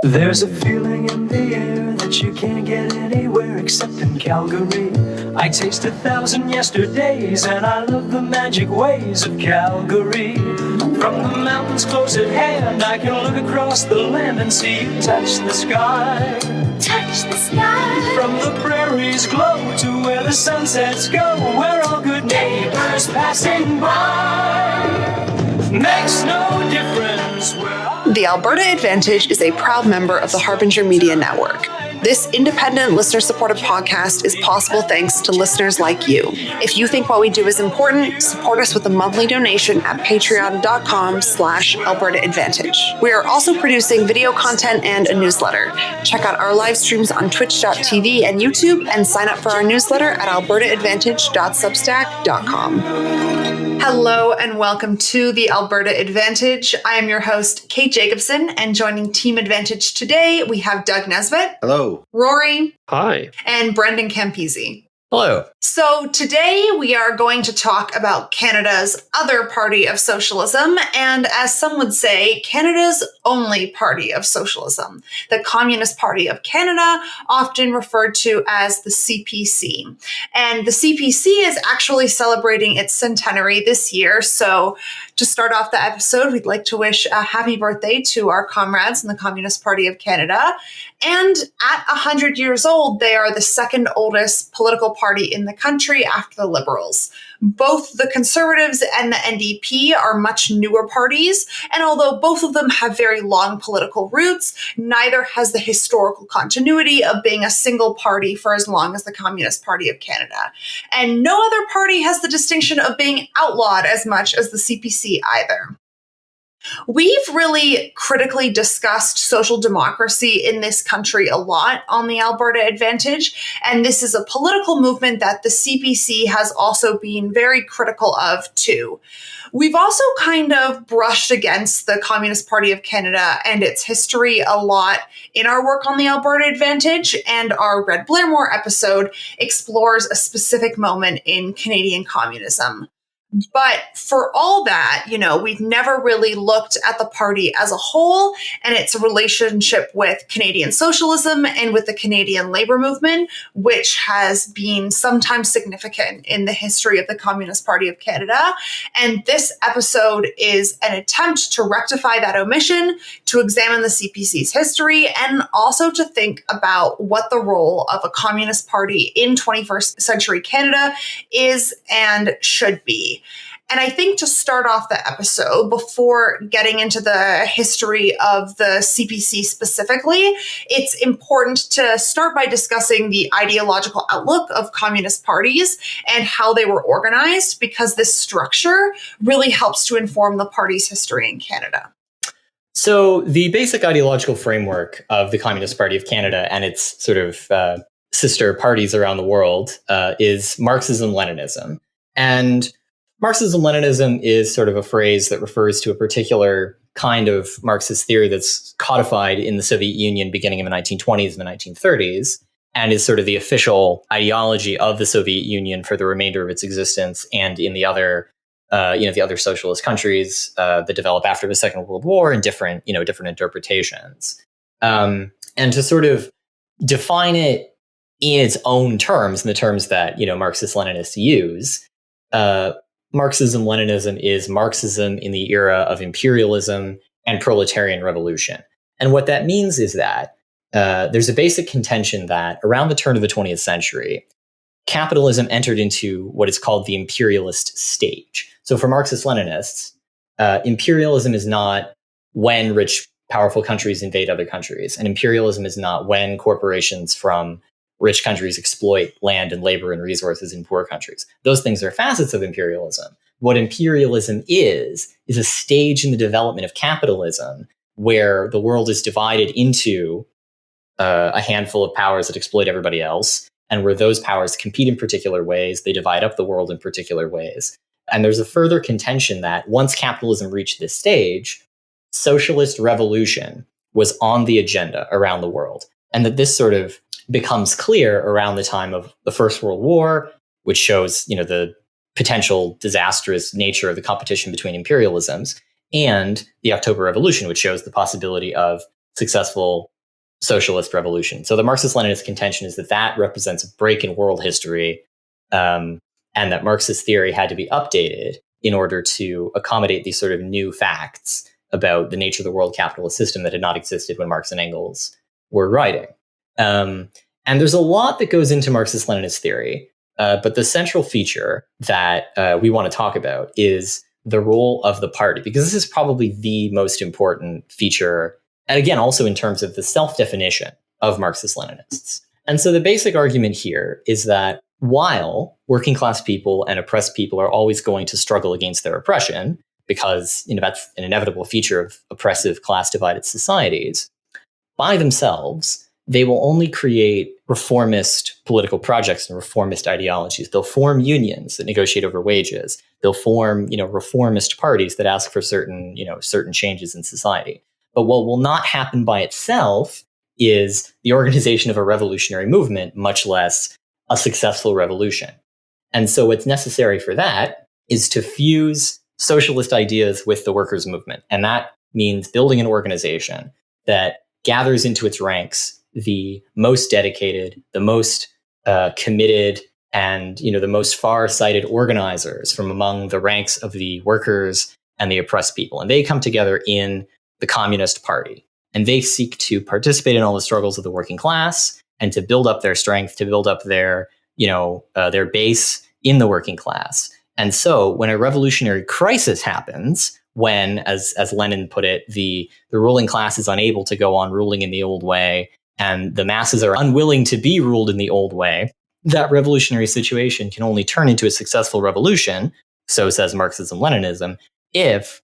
There's a feeling in the air that you can't get anywhere except in Calgary. I taste 1,000 yesterdays and I love the magic ways of Calgary. From the mountains close at hand, I can look across the land and see you touch the sky. Touch the sky. From the prairies glow to where the sunsets go, we're all good neighbors passing by. Makes no difference where The Alberta Advantage is a proud member of the Harbinger Media Network. This independent, listener-supported podcast is possible thanks to listeners like you. If you think what we do is important, support us with a monthly donation at patreon.com/Alberta Advantage. We are also producing video content and a newsletter. Check out our live streams on twitch.tv and YouTube and sign up for our newsletter at albertaadvantage.substack.com. Hello and welcome to the Alberta Advantage. I am your host, Kate Jacobson, and joining Team Advantage today, we have Doug Nesbitt. Hello. Rory. Hi. And Brendan Campisi. Hello. So today we are going to talk about Canada's other party of socialism, and as some would say, Canada's only party of socialism, the Communist Party of Canada, often referred to as the CPC. And the CPC is actually celebrating its centenary this year, so to start off the episode, we'd like to wish a happy birthday to our comrades in the Communist Party of Canada. And at 100 years old, they are the second oldest political party in the country after the Liberals. Both the Conservatives and the NDP are much newer parties, and although both of them have very long political roots, neither has the historical continuity of being a single party for as long as the Communist Party of Canada. And no other party has the distinction of being outlawed as much as the CPC either. We've really critically discussed social democracy in this country a lot on the Alberta Advantage, and this is a political movement that the CPC has also been very critical of too. We've also kind of brushed against the Communist Party of Canada and its history a lot in our work on the Alberta Advantage, and our Red Blairmore episode explores a specific moment in Canadian communism. But for all that, we've never really looked at the party as a whole and its relationship with Canadian socialism and with the Canadian labor movement, which has been sometimes significant in the history of the Communist Party of Canada. And this episode is an attempt to rectify that omission, to examine the CPC's history, and also to think about what the role of a communist party in 21st century Canada is and should be. And I think to start off the episode, before getting into the history of the CPC specifically, it's important to start by discussing the ideological outlook of communist parties and how they were organized, because this structure really helps to inform the party's history in Canada. So the basic ideological framework of the Communist Party of Canada and its sort of sister parties around the world is MarxismLeninism. And Marxism-Leninism is sort of a phrase that refers to a particular kind of Marxist theory that's codified in the Soviet Union beginning in the 1920s and the 1930s, and is sort of the official ideology of the Soviet Union for the remainder of its existence, and in the other, the other socialist countries that develop after the Second World War, and different interpretations. And to sort of define it in its own terms, in the terms that Marxist-Leninists use. Marxism-Leninism is Marxism in the era of imperialism and proletarian revolution. And what that means is that there's a basic contention that around the turn of the 20th century, capitalism entered into what is called the imperialist stage. So for Marxist-Leninists, imperialism is not when rich, powerful countries invade other countries, and imperialism is not when corporations from rich countries exploit land and labor and resources in poor countries. Those things are facets of imperialism. What imperialism is a stage in the development of capitalism where the world is divided into a handful of powers that exploit everybody else, and where those powers compete in particular ways. They divide up the world in particular ways. And there's a further contention that once capitalism reached this stage, socialist revolution was on the agenda around the world. And that this sort of becomes clear around the time of the First World War, which shows, the potential disastrous nature of the competition between imperialisms, and the October Revolution, which shows the possibility of successful socialist revolution. So the Marxist-Leninist contention is that that represents a break in world history, and that Marxist theory had to be updated in order to accommodate these sort of new facts about the nature of the world capitalist system that had not existed when Marx and Engels were writing. And there's a lot that goes into Marxist-Leninist theory, but the central feature that we want to talk about is the role of the party, because this is probably the most important feature, and again, also in terms of the self-definition of Marxist-Leninists. And so the basic argument here is that while working class people and oppressed people are always going to struggle against their oppression, because that's an inevitable feature of oppressive class-divided societies, by themselves, they will only create reformist political projects and reformist ideologies. They'll form unions that negotiate over wages. They'll form, reformist parties that ask for certain changes in society. But what will not happen by itself is the organization of a revolutionary movement, much less a successful revolution. And so what's necessary for that is to fuse socialist ideas with the workers' movement. And that means building an organization that gathers into its ranks the most dedicated, the most committed, and the most far-sighted organizers from among the ranks of the workers and the oppressed people. And they come together in the Communist Party. And they seek to participate in all the struggles of the working class and to build up their strength, to build up their base in the working class. And so when a revolutionary crisis happens, when, as Lenin put it, the ruling class is unable to go on ruling in the old way, and the masses are unwilling to be ruled in the old way, that revolutionary situation can only turn into a successful revolution, so says Marxism-Leninism, if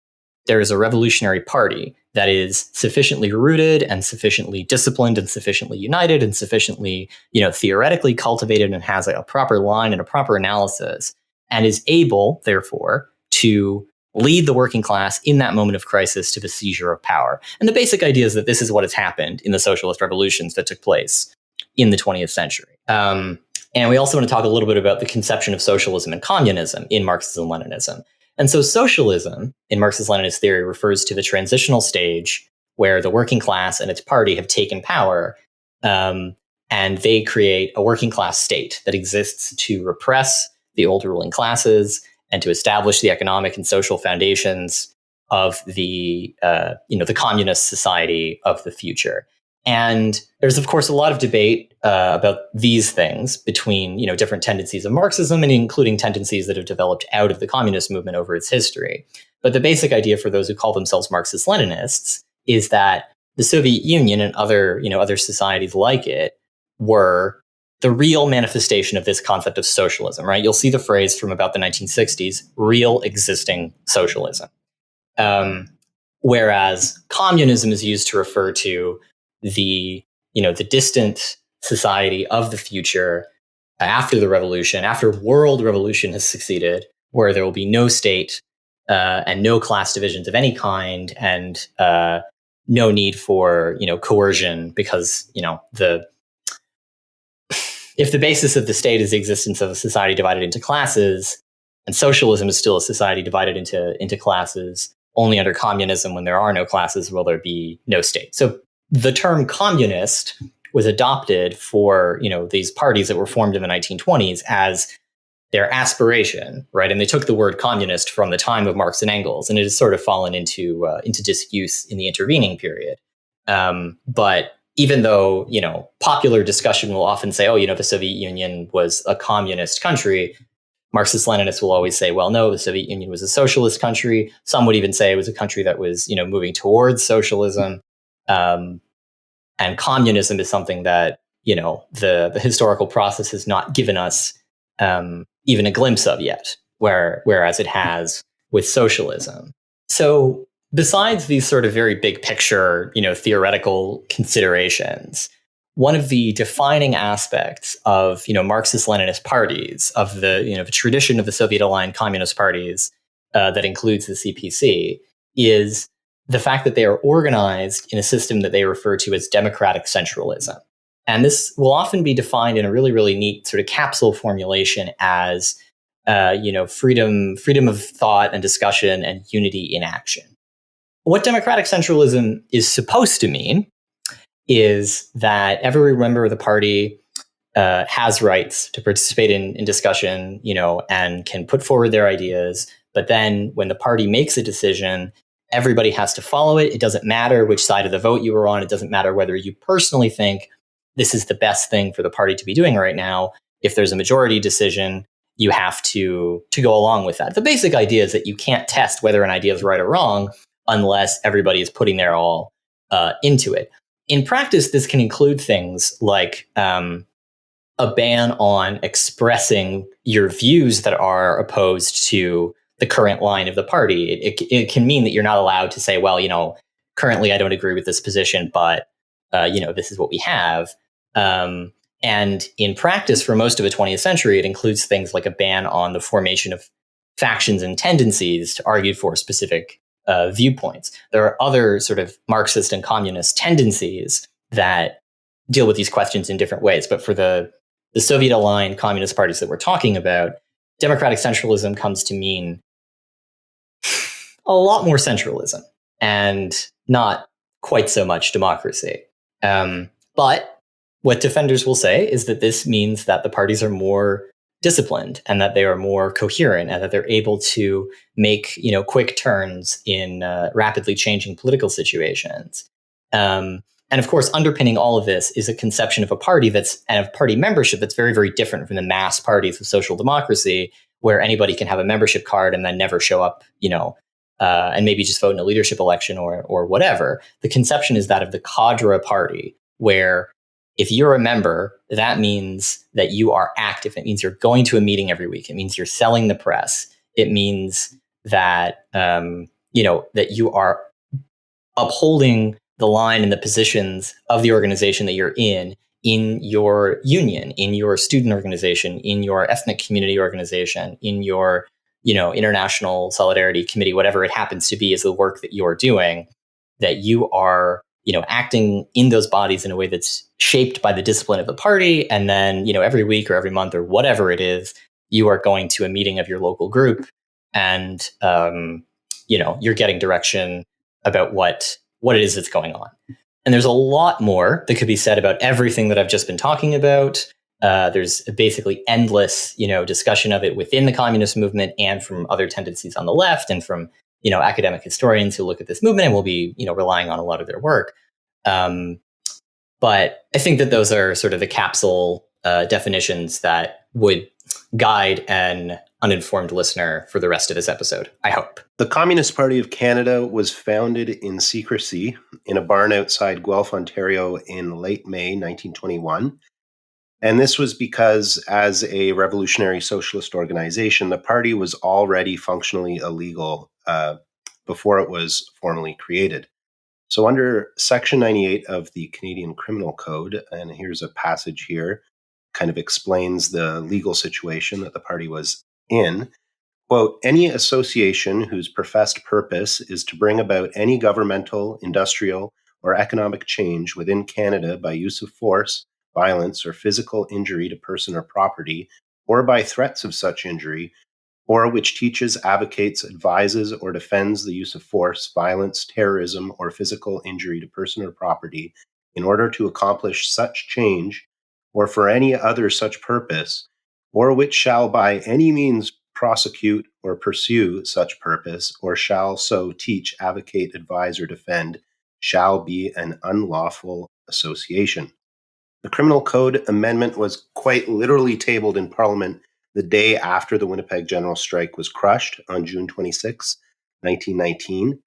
there is a revolutionary party that is sufficiently rooted and sufficiently disciplined and sufficiently united and sufficiently, theoretically cultivated and has a proper line and a proper analysis, and is able, therefore, to lead the working class in that moment of crisis to the seizure of power. And the basic idea is that this is what has happened in the socialist revolutions that took place in the 20th century. And we also want to talk a little bit about the conception of socialism and communism in Marxism-Leninism. And so socialism in Marxist-Leninist theory refers to the transitional stage where the working class and its party have taken power, and they create a working class state that exists to repress the old ruling classes and to establish the economic and social foundations of the communist society of the future. And there's, of course, a lot of debate about these things between, different tendencies of Marxism and including tendencies that have developed out of the communist movement over its history. But the basic idea for those who call themselves Marxist-Leninists is that the Soviet Union and other societies like it were the real manifestation of this concept of socialism, right? You'll see the phrase from about the 1960s, real existing socialism. Whereas communism is used to refer to the distant society of the future after the revolution, after world revolution has succeeded, where there will be no state and no class divisions of any kind, and no need for coercion, because if the basis of the state is the existence of a society divided into classes, and socialism is still a society divided into classes, only under communism, when there are no classes, will there be no state. So the term communist was adopted for, these parties that were formed in the 1920s as their aspiration, right? And they took the word communist from the time of Marx and Engels, and it has sort of fallen into disuse in the intervening period. But even though, popular discussion will often say, the Soviet Union was a communist country, Marxist-Leninists will always say, well, no, the Soviet Union was a socialist country. Some would even say it was a country that was, moving towards socialism. And communism is something that, the historical process has not given us even a glimpse of yet, whereas it has with socialism. So besides these sort of very big picture, theoretical considerations, one of the defining aspects of, Marxist-Leninist parties, of the tradition of the Soviet-aligned communist parties that includes the CPC, is the fact that they are organized in a system that they refer to as democratic centralism. And this will often be defined in a really, really neat sort of capsule formulation as, freedom of thought and discussion and unity in action. What democratic centralism is supposed to mean is that every member of the party has rights to participate in discussion, and can put forward their ideas. But then when the party makes a decision, everybody has to follow it. It doesn't matter which side of the vote you were on. It doesn't matter whether you personally think this is the best thing for the party to be doing right now. If there's a majority decision, you have to go along with that. The basic idea is that you can't test whether an idea is right or wrong unless everybody is putting their all into it. In practice, this can include things like a ban on expressing your views that are opposed to the current line of the party. It can mean that you're not allowed to say, well, currently I don't agree with this position, but this is what we have. And in practice, for most of the 20th century, it includes things like a ban on the formation of factions and tendencies to argue for specific viewpoints. There are other sort of Marxist and communist tendencies that deal with these questions in different ways. But for the Soviet-aligned communist parties that we're talking about, democratic centralism comes to mean a lot more centralism and not quite so much democracy. But what defenders will say is that this means that the parties are more disciplined and that they are more coherent and that they're able to make quick turns in rapidly changing political situations. And of course, underpinning all of this is a conception of a party and of party membership that's very, very different from the mass parties of social democracy, where anybody can have a membership card and then never show up, and maybe just vote in a leadership election or whatever. The conception is that of the cadre party, where if you're a member, that means that you are active. It means you're going to a meeting every week. It means you're selling the press. It means that that you are upholding the line and the positions of the organization that you're in your union, in your student organization, in your ethnic community organization, in your international solidarity committee, whatever it happens to be, is the work that you're doing, that you are acting in those bodies in a way that's shaped by the discipline of the party. And then, every week or every month or whatever it is, you are going to a meeting of your local group and, you're getting direction about what it is that's going on. And there's a lot more that could be said about everything that I've just been talking about. There's basically endless, discussion of it within the communist movement and from other tendencies on the left and from academic historians who look at this movement and will be, relying on a lot of their work. But I think that those are sort of the capsule definitions that would guide an uninformed listener for the rest of this episode, I hope. The Communist Party of Canada was founded in secrecy in a barn outside Guelph, Ontario in late May 1921. And this was because, as a revolutionary socialist organization, the party was already functionally illegal before it was formally created. So under Section 98 of the Canadian Criminal Code, and here's a passage here, kind of explains the legal situation that the party was in, quote, any association whose professed purpose is to bring about any governmental, industrial, or economic change within Canada by use of force, violence, or physical injury to person or property, or by threats of such injury, or which teaches, advocates, advises, or defends the use of force, violence, terrorism, or physical injury to person or property in order to accomplish such change, or for any other such purpose, or which shall by any means prosecute or pursue such purpose, or shall so teach, advocate, advise, or defend, shall be an unlawful association. The Criminal Code amendment was quite literally tabled in Parliament the day after the Winnipeg General Strike was crushed on June 26, 1919.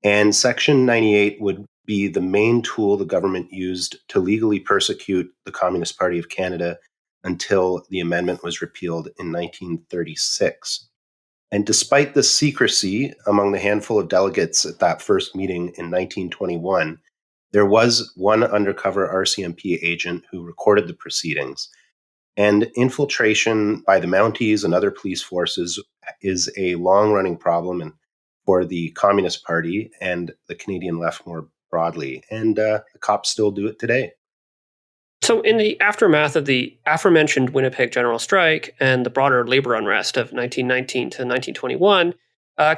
And Section 98 would be the main tool the government used to legally persecute the Communist Party of Canada until the amendment was repealed in 1936. And despite the secrecy among the handful of delegates at that first meeting in 1921, there was one undercover RCMP agent who recorded the proceedings. And infiltration by the Mounties and other police forces is a long-running problem for the Communist Party and the Canadian left more broadly. And the cops still do it today. So in the aftermath of the aforementioned Winnipeg General Strike and the broader labor unrest of 1919 to 1921,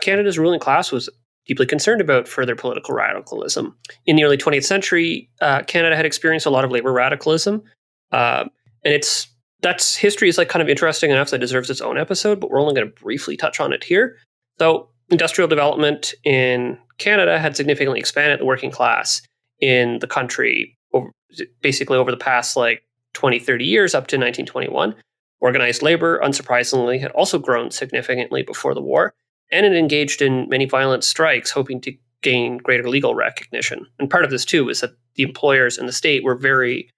Canada's ruling class was deeply concerned about further political radicalism. In the early 20th century, Canada had experienced a lot of labor radicalism, and that's history is like kind of interesting enough that it deserves its own episode, but we're only going to briefly touch on it here. So industrial development in Canada had significantly expanded the working class in the country basically over the past like 20, 30 years up to 1921. Organized labor, unsurprisingly, had also grown significantly before the war, and it engaged in many violent strikes hoping to gain greater legal recognition. And part of this, too, is that the employers and the state were very,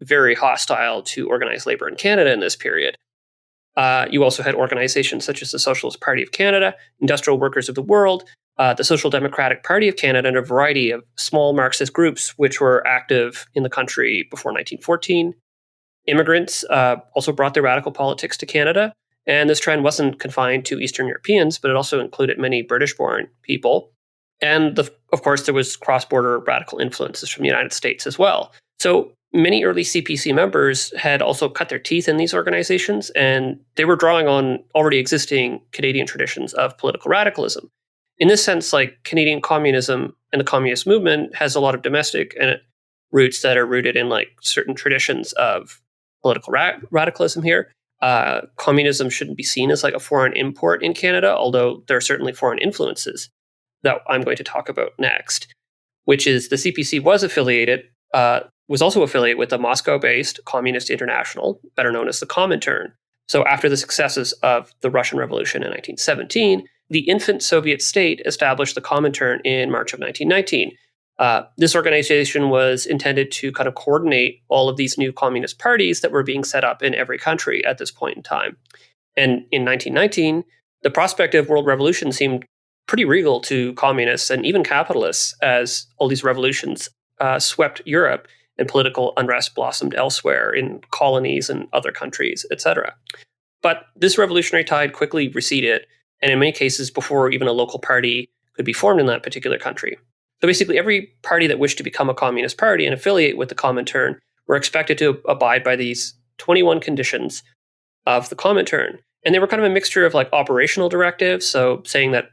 very hostile to organized labor in Canada in this period. You also had organizations such as the Socialist Party of Canada, Industrial Workers of the World, the Social Democratic Party of Canada, and a variety of small Marxist groups which were active in the country before 1914. Immigrants also brought their radical politics to Canada, and this trend wasn't confined to Eastern Europeans, but it also included many British-born people. And of course, there was cross-border radical influences from the United States as well. So many early CPC members had also cut their teeth in these organizations, and they were drawing on already existing Canadian traditions of political radicalism. In this sense, like Canadian communism and the communist movement has a lot of domestic roots that are rooted in like certain traditions of political radicalism here. Communism shouldn't be seen as like a foreign import in Canada, although there are certainly foreign influences that I'm going to talk about next, which is the CPC was also affiliated with the Moscow-based Communist International, better known as the Comintern. So after the successes of the Russian Revolution in 1917, the infant Soviet state established the Comintern in March of 1919. This organization was intended to kind of coordinate all of these new communist parties that were being set up in every country at this point in time. And in 1919, the prospect of world revolution seemed pretty regal to communists and even capitalists as all these revolutions swept Europe and political unrest blossomed elsewhere in colonies and other countries, etc. But this revolutionary tide quickly receded, and in many cases before even a local party could be formed in that particular country. So basically every party that wished to become a communist party and affiliate with the Comintern were expected to abide by these 21 conditions of the Comintern. And they were kind of a mixture of like operational directives, so saying that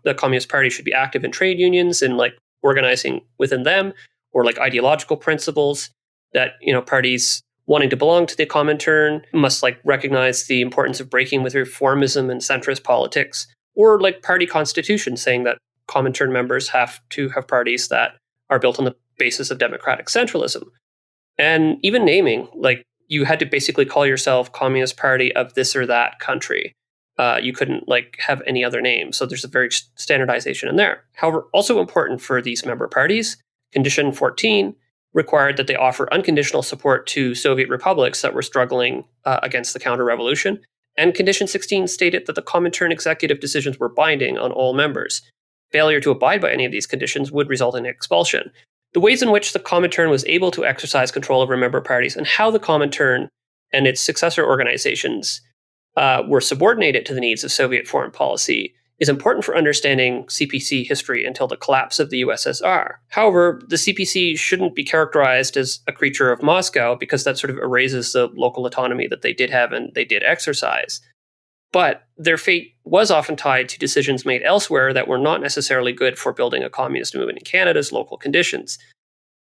the Communist Party should be active in trade unions and like organizing within them, or like ideological principles that, parties wanting to belong to the Comintern must like recognize the importance of breaking with reformism and centrist politics, or like party constitutions saying that Comintern members have to have parties that are built on the basis of democratic centralism. And even naming, like you had to basically call yourself Communist Party of this or that country. You couldn't like have any other name. So there's a very standardization in there. However, also important for these member parties, Condition 14 required that they offer unconditional support to Soviet republics that were struggling against the counter-revolution. And Condition 16 stated that the Comintern executive decisions were binding on all members. Failure to abide by any of these conditions would result in expulsion. The ways in which the Comintern was able to exercise control over member parties and how the Comintern and its successor organizations were subordinated to the needs of Soviet foreign policy is important for understanding CPC history until the collapse of the USSR. However, the CPC shouldn't be characterized as a creature of Moscow because that sort of erases the local autonomy that they did have and they did exercise. But their fate was often tied to decisions made elsewhere that were not necessarily good for building a communist movement in Canada's local conditions.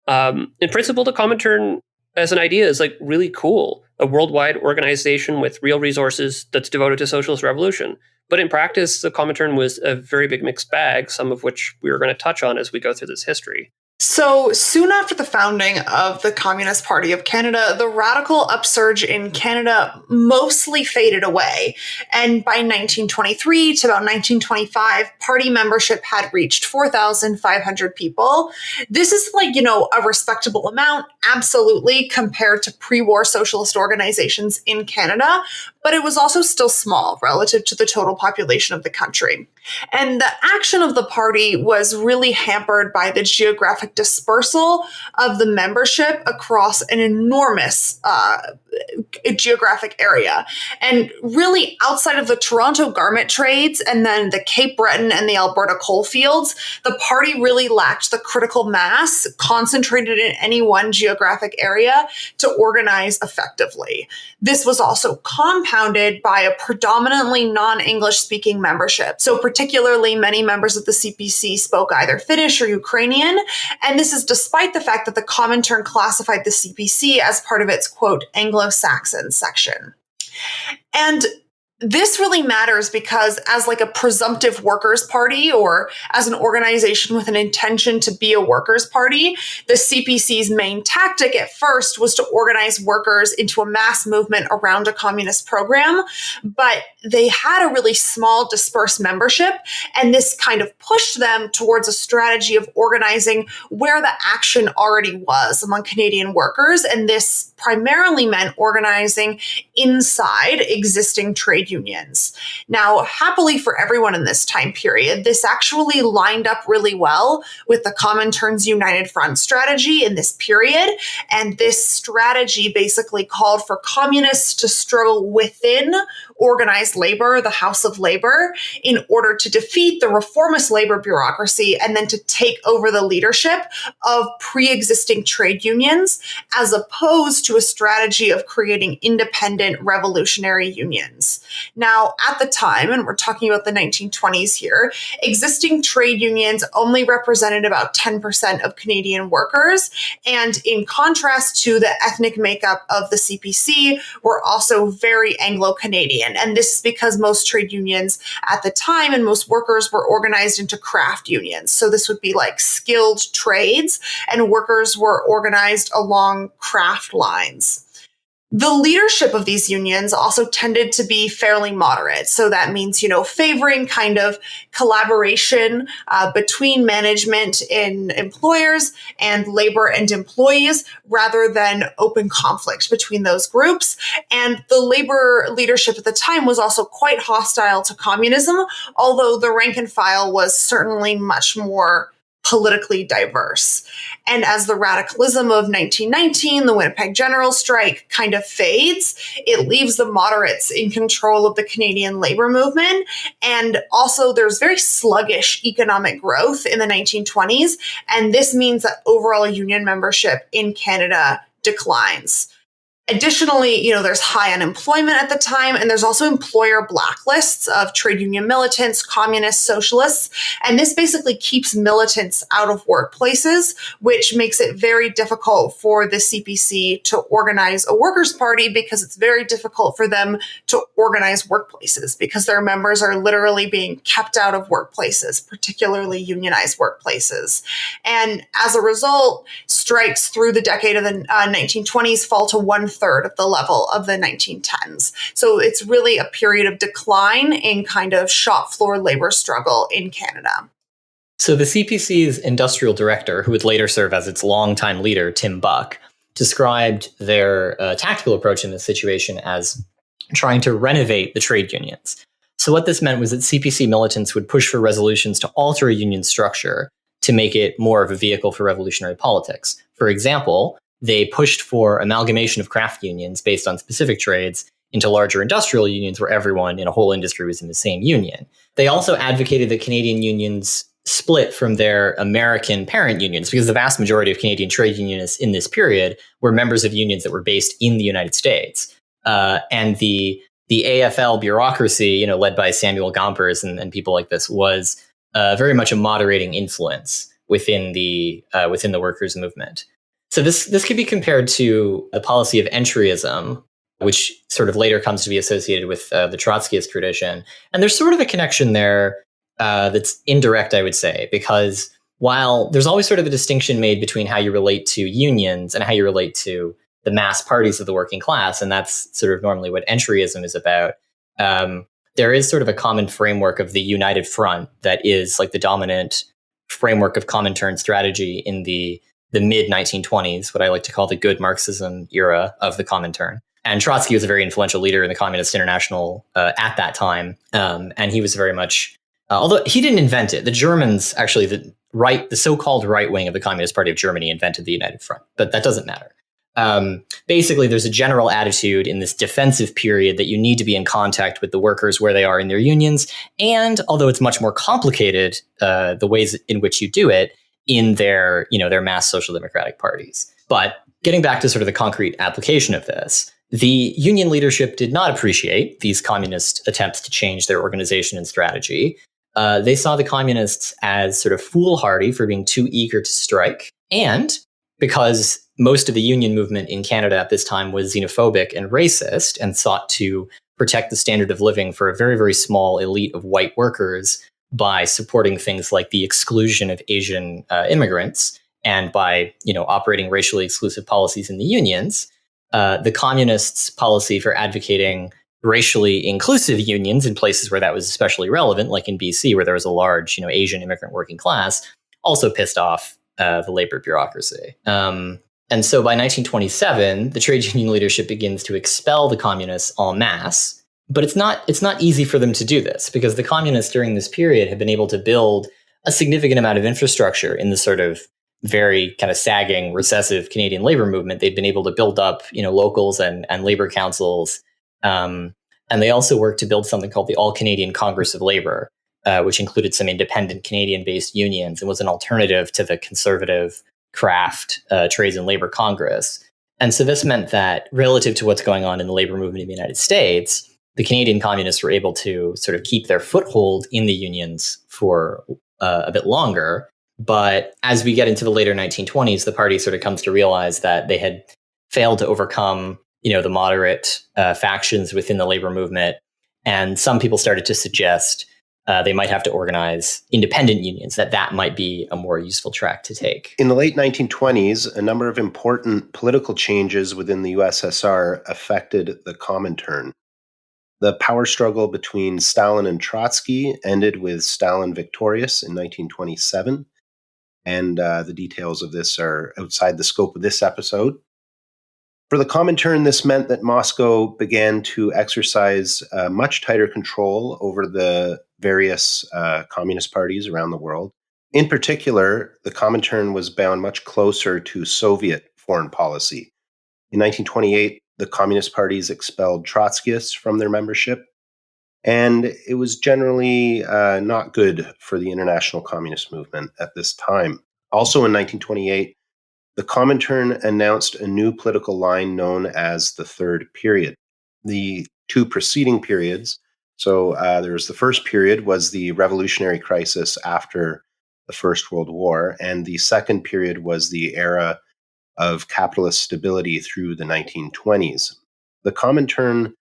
In principle, the Comintern as an idea is like really cool, a worldwide organization with real resources that's devoted to socialist revolution. But in practice, the Comintern was a very big mixed bag, some of which we are going to touch on as we go through this history. So soon after the founding of the Communist Party of Canada, the radical upsurge in Canada mostly faded away. And by 1923 to about 1925, party membership had reached 4,500 people. This is like, a respectable amount, absolutely, compared to pre-war socialist organizations in Canada. But it was also still small relative to the total population of the country. And the action of the party was really hampered by the geographic dispersal of the membership across an enormous geographic area. And really outside of the Toronto garment trades and then the Cape Breton and the Alberta coal fields, the party really lacked the critical mass concentrated in any one geographic area to organize effectively. This was also compounded compounded by a predominantly non-English speaking membership. So particularly many members of the CPC spoke either Finnish or Ukrainian. And this is despite the fact that the Comintern classified the CPC as part of its, quote, Anglo-Saxon section. And this really matters because as like a presumptive workers' party or as an organization with an intention to be a workers' party, the CPC's main tactic at first was to organize workers into a mass movement around a communist program. But they had a really small dispersed membership, and this kind of pushed them towards a strategy of organizing where the action already was among Canadian workers. And this primarily meant organizing inside existing trade unions. Now, happily for everyone in this time period, this actually lined up really well with the Comintern's United Front strategy in this period. And this strategy basically called for communists to struggle within organized labor, the House of Labor, in order to defeat the reformist labor bureaucracy and then to take over the leadership of pre-existing trade unions, as opposed to a strategy of creating independent revolutionary unions. Now, at the time, and we're talking about the 1920s here, existing trade unions only represented about 10% of Canadian workers. And in contrast to the ethnic makeup of the CPC, were also very Anglo-Canadian. And this is because most trade unions at the time and most workers were organized into craft unions. So this would be like skilled trades, and workers were organized along craft lines. The leadership of these unions also tended to be fairly moderate. So that means, favoring kind of collaboration between management and employers and labor and employees rather than open conflict between those groups. And the labor leadership at the time was also quite hostile to communism, although the rank and file was certainly much more politically diverse. And as the radicalism of 1919, the Winnipeg General Strike, kind of fades, it leaves the moderates in control of the Canadian labor movement. And also there's very sluggish economic growth in the 1920s. And this means that overall union membership in Canada declines. Additionally, there's high unemployment at the time, and there's also employer blacklists of trade union militants, communists, socialists, and this basically keeps militants out of workplaces, which makes it very difficult for the CPC to organize a workers' party because it's very difficult for them to organize workplaces because their members are literally being kept out of workplaces, particularly unionized workplaces. And as a result, strikes through the decade of the 1920s fall to 1/3 of the level of the 1910s. So it's really a period of decline in kind of shop floor labor struggle in Canada. So the CPC's industrial director, who would later serve as its longtime leader, Tim Buck, described their tactical approach in this situation as trying to renovate the trade unions. So what this meant was that CPC militants would push for resolutions to alter a union structure to make it more of a vehicle for revolutionary politics. For example, they pushed for amalgamation of craft unions based on specific trades into larger industrial unions where everyone in a whole industry was in the same union. They also advocated that Canadian unions split from their American parent unions because the vast majority of Canadian trade unionists in this period were members of unions that were based in the United States. And the AFL bureaucracy, led by Samuel Gompers and people like this, was very much a moderating influence within the workers' movement. So this could be compared to the policy of entryism, which sort of later comes to be associated with the Trotskyist tradition. And there's sort of a connection there that's indirect, I would say, because while there's always sort of a distinction made between how you relate to unions and how you relate to the mass parties of the working class, and that's sort of normally what entryism is about, there is sort of a common framework of the United Front that is like the dominant framework of Comintern strategy in the mid-1920s, what I like to call the good Marxism era of the Comintern. And Trotsky was a very influential leader in the Communist International at that time. And he was very much, although he didn't invent it, the Germans, actually, the so-called right wing of the Communist Party of Germany invented the United Front, but that doesn't matter. Basically, there's a general attitude in this defensive period that you need to be in contact with the workers where they are in their unions. And although it's much more complicated, the ways in which you do it, in their mass social democratic parties. But getting back to sort of the concrete application of this, The union leadership did not appreciate these communist attempts to change their organization and strategy. They saw the communists as sort of foolhardy for being too eager to strike. And because most of the union movement in Canada at this time was xenophobic and racist and sought to protect the standard of living for a very, very small elite of white workers by supporting things like the exclusion of Asian immigrants and by, operating racially exclusive policies in the unions, the communists' policy for advocating racially inclusive unions in places where that was especially relevant, like in BC, where there was a large, Asian immigrant working class, also pissed off the labor bureaucracy. And so by 1927, the trade union leadership begins to expel the communists en masse. But it's not easy for them to do this because the communists during this period have been able to build a significant amount of infrastructure in the sort of very kind of sagging, recessive Canadian labor movement. They've been able to build up, locals and labor councils. And they also worked to build something called the All-Canadian Congress of Labor, which included some independent Canadian-based unions and was an alternative to the conservative Craft Trades and Labor Congress. And so this meant that relative to what's going on in the labor movement in the United States, the Canadian communists were able to sort of keep their foothold in the unions for a bit longer. But as we get into the later 1920s, the party sort of comes to realize that they had failed to overcome, the moderate factions within the labor movement. And some people started to suggest they might have to organize independent unions, that might be a more useful track to take. In the late 1920s, a number of important political changes within the USSR affected the Comintern. The power struggle between Stalin and Trotsky ended with Stalin victorious in 1927, and the details of this are outside the scope of this episode. For the Comintern, this meant that Moscow began to exercise much tighter control over the various communist parties around the world. In particular, the Comintern was bound much closer to Soviet foreign policy. In 1928, the communist parties expelled Trotskyists from their membership, and it was generally not good for the international communist movement at this time. Also in 1928, the Comintern announced a new political line known as the Third Period. The two preceding periods, so there was the first period was the revolutionary crisis after the First World War, and the second period was the era of capitalist stability through the 1920s. The Comintern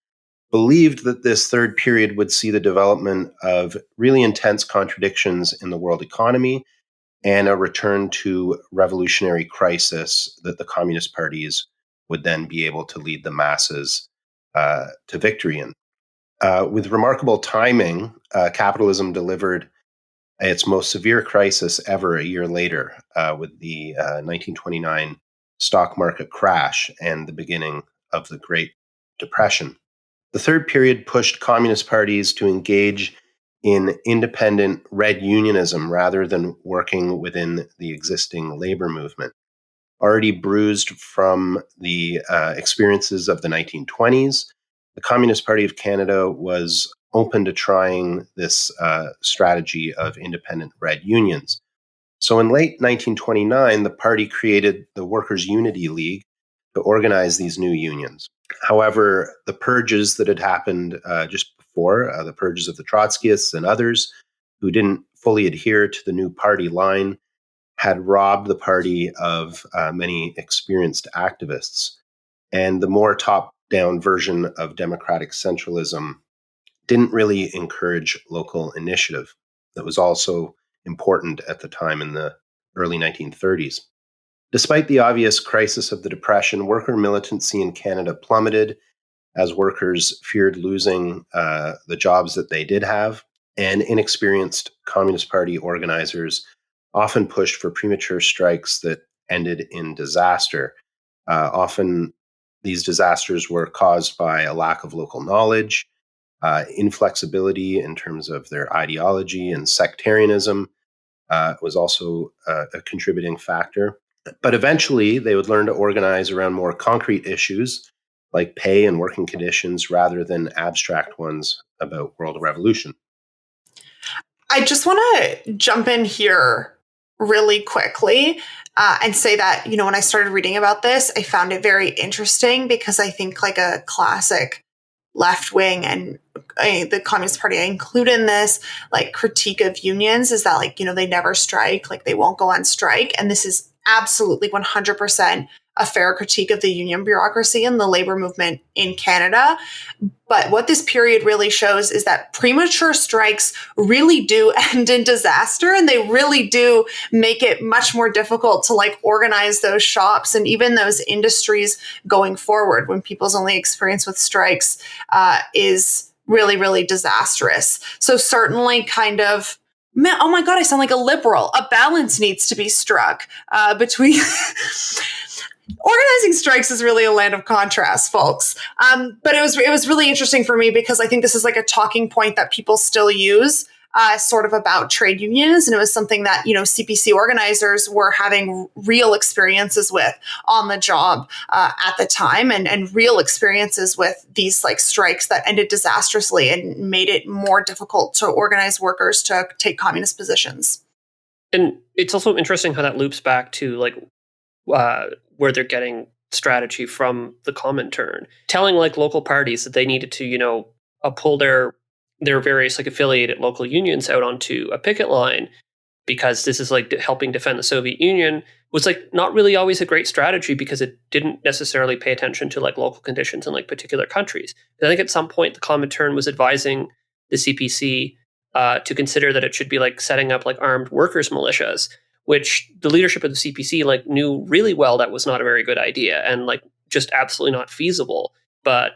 believed that this third period would see the development of really intense contradictions in the world economy and a return to revolutionary crisis that the communist parties would then be able to lead the masses to victory in. With remarkable timing, capitalism delivered its most severe crisis ever a year later with the 1929 stock market crash and the beginning of the Great Depression. The third period pushed communist parties to engage in independent red unionism rather than working within the existing labor movement. Already bruised from the experiences of the 1920s, the Communist Party of Canada was open to trying this strategy of independent red unions. So in late 1929, the party created the Workers' Unity League to organize these new unions. However, the purges that had happened just before, the purges of the Trotskyists and others who didn't fully adhere to the new party line, had robbed the party of many experienced activists. And the more top-down version of democratic centralism didn't really encourage local initiative. That was also important at the time in the early 1930s. Despite the obvious crisis of the Depression, worker militancy in Canada plummeted as workers feared losing the jobs that they did have, and inexperienced Communist Party organizers often pushed for premature strikes that ended in disaster. Often these disasters were caused by a lack of local knowledge, inflexibility in terms of their ideology, and sectarianism was also a contributing factor. But eventually, they would learn to organize around more concrete issues like pay and working conditions rather than abstract ones about world revolution. I just want to jump in here really quickly and say that, when I started reading about this, I found it very interesting because I think like a classic left wing and the Communist Party I include in this like critique of unions is that like, they never strike, like they won't go on strike. And this is absolutely 100% a fair critique of the union bureaucracy and the labor movement in Canada. But what this period really shows is that premature strikes really do end in disaster, and they really do make it much more difficult to like organize those shops and even those industries going forward when people's only experience with strikes is really, really disastrous. So certainly kind of, oh my God, I sound like a liberal. A balance needs to be struck between... Organizing strikes is really a land of contrast, folks. But it was really interesting for me because I think this is like a talking point that people still use sort of about trade unions. And it was something that, CPC organizers were having real experiences with on the job at the time and real experiences with these like strikes that ended disastrously and made it more difficult to organize workers to take communist positions. And it's also interesting how that loops back to like where they're getting strategy from the Comintern, telling like local parties that they needed to, pull their various like affiliated local unions out onto a picket line because this is like helping defend the Soviet Union was like not really always a great strategy because it didn't necessarily pay attention to like local conditions in like particular countries. I think at some point the Comintern was advising the CPC to consider that it should be like setting up like armed workers militias, which the leadership of the CPC like knew really well that was not a very good idea and like just absolutely not feasible. But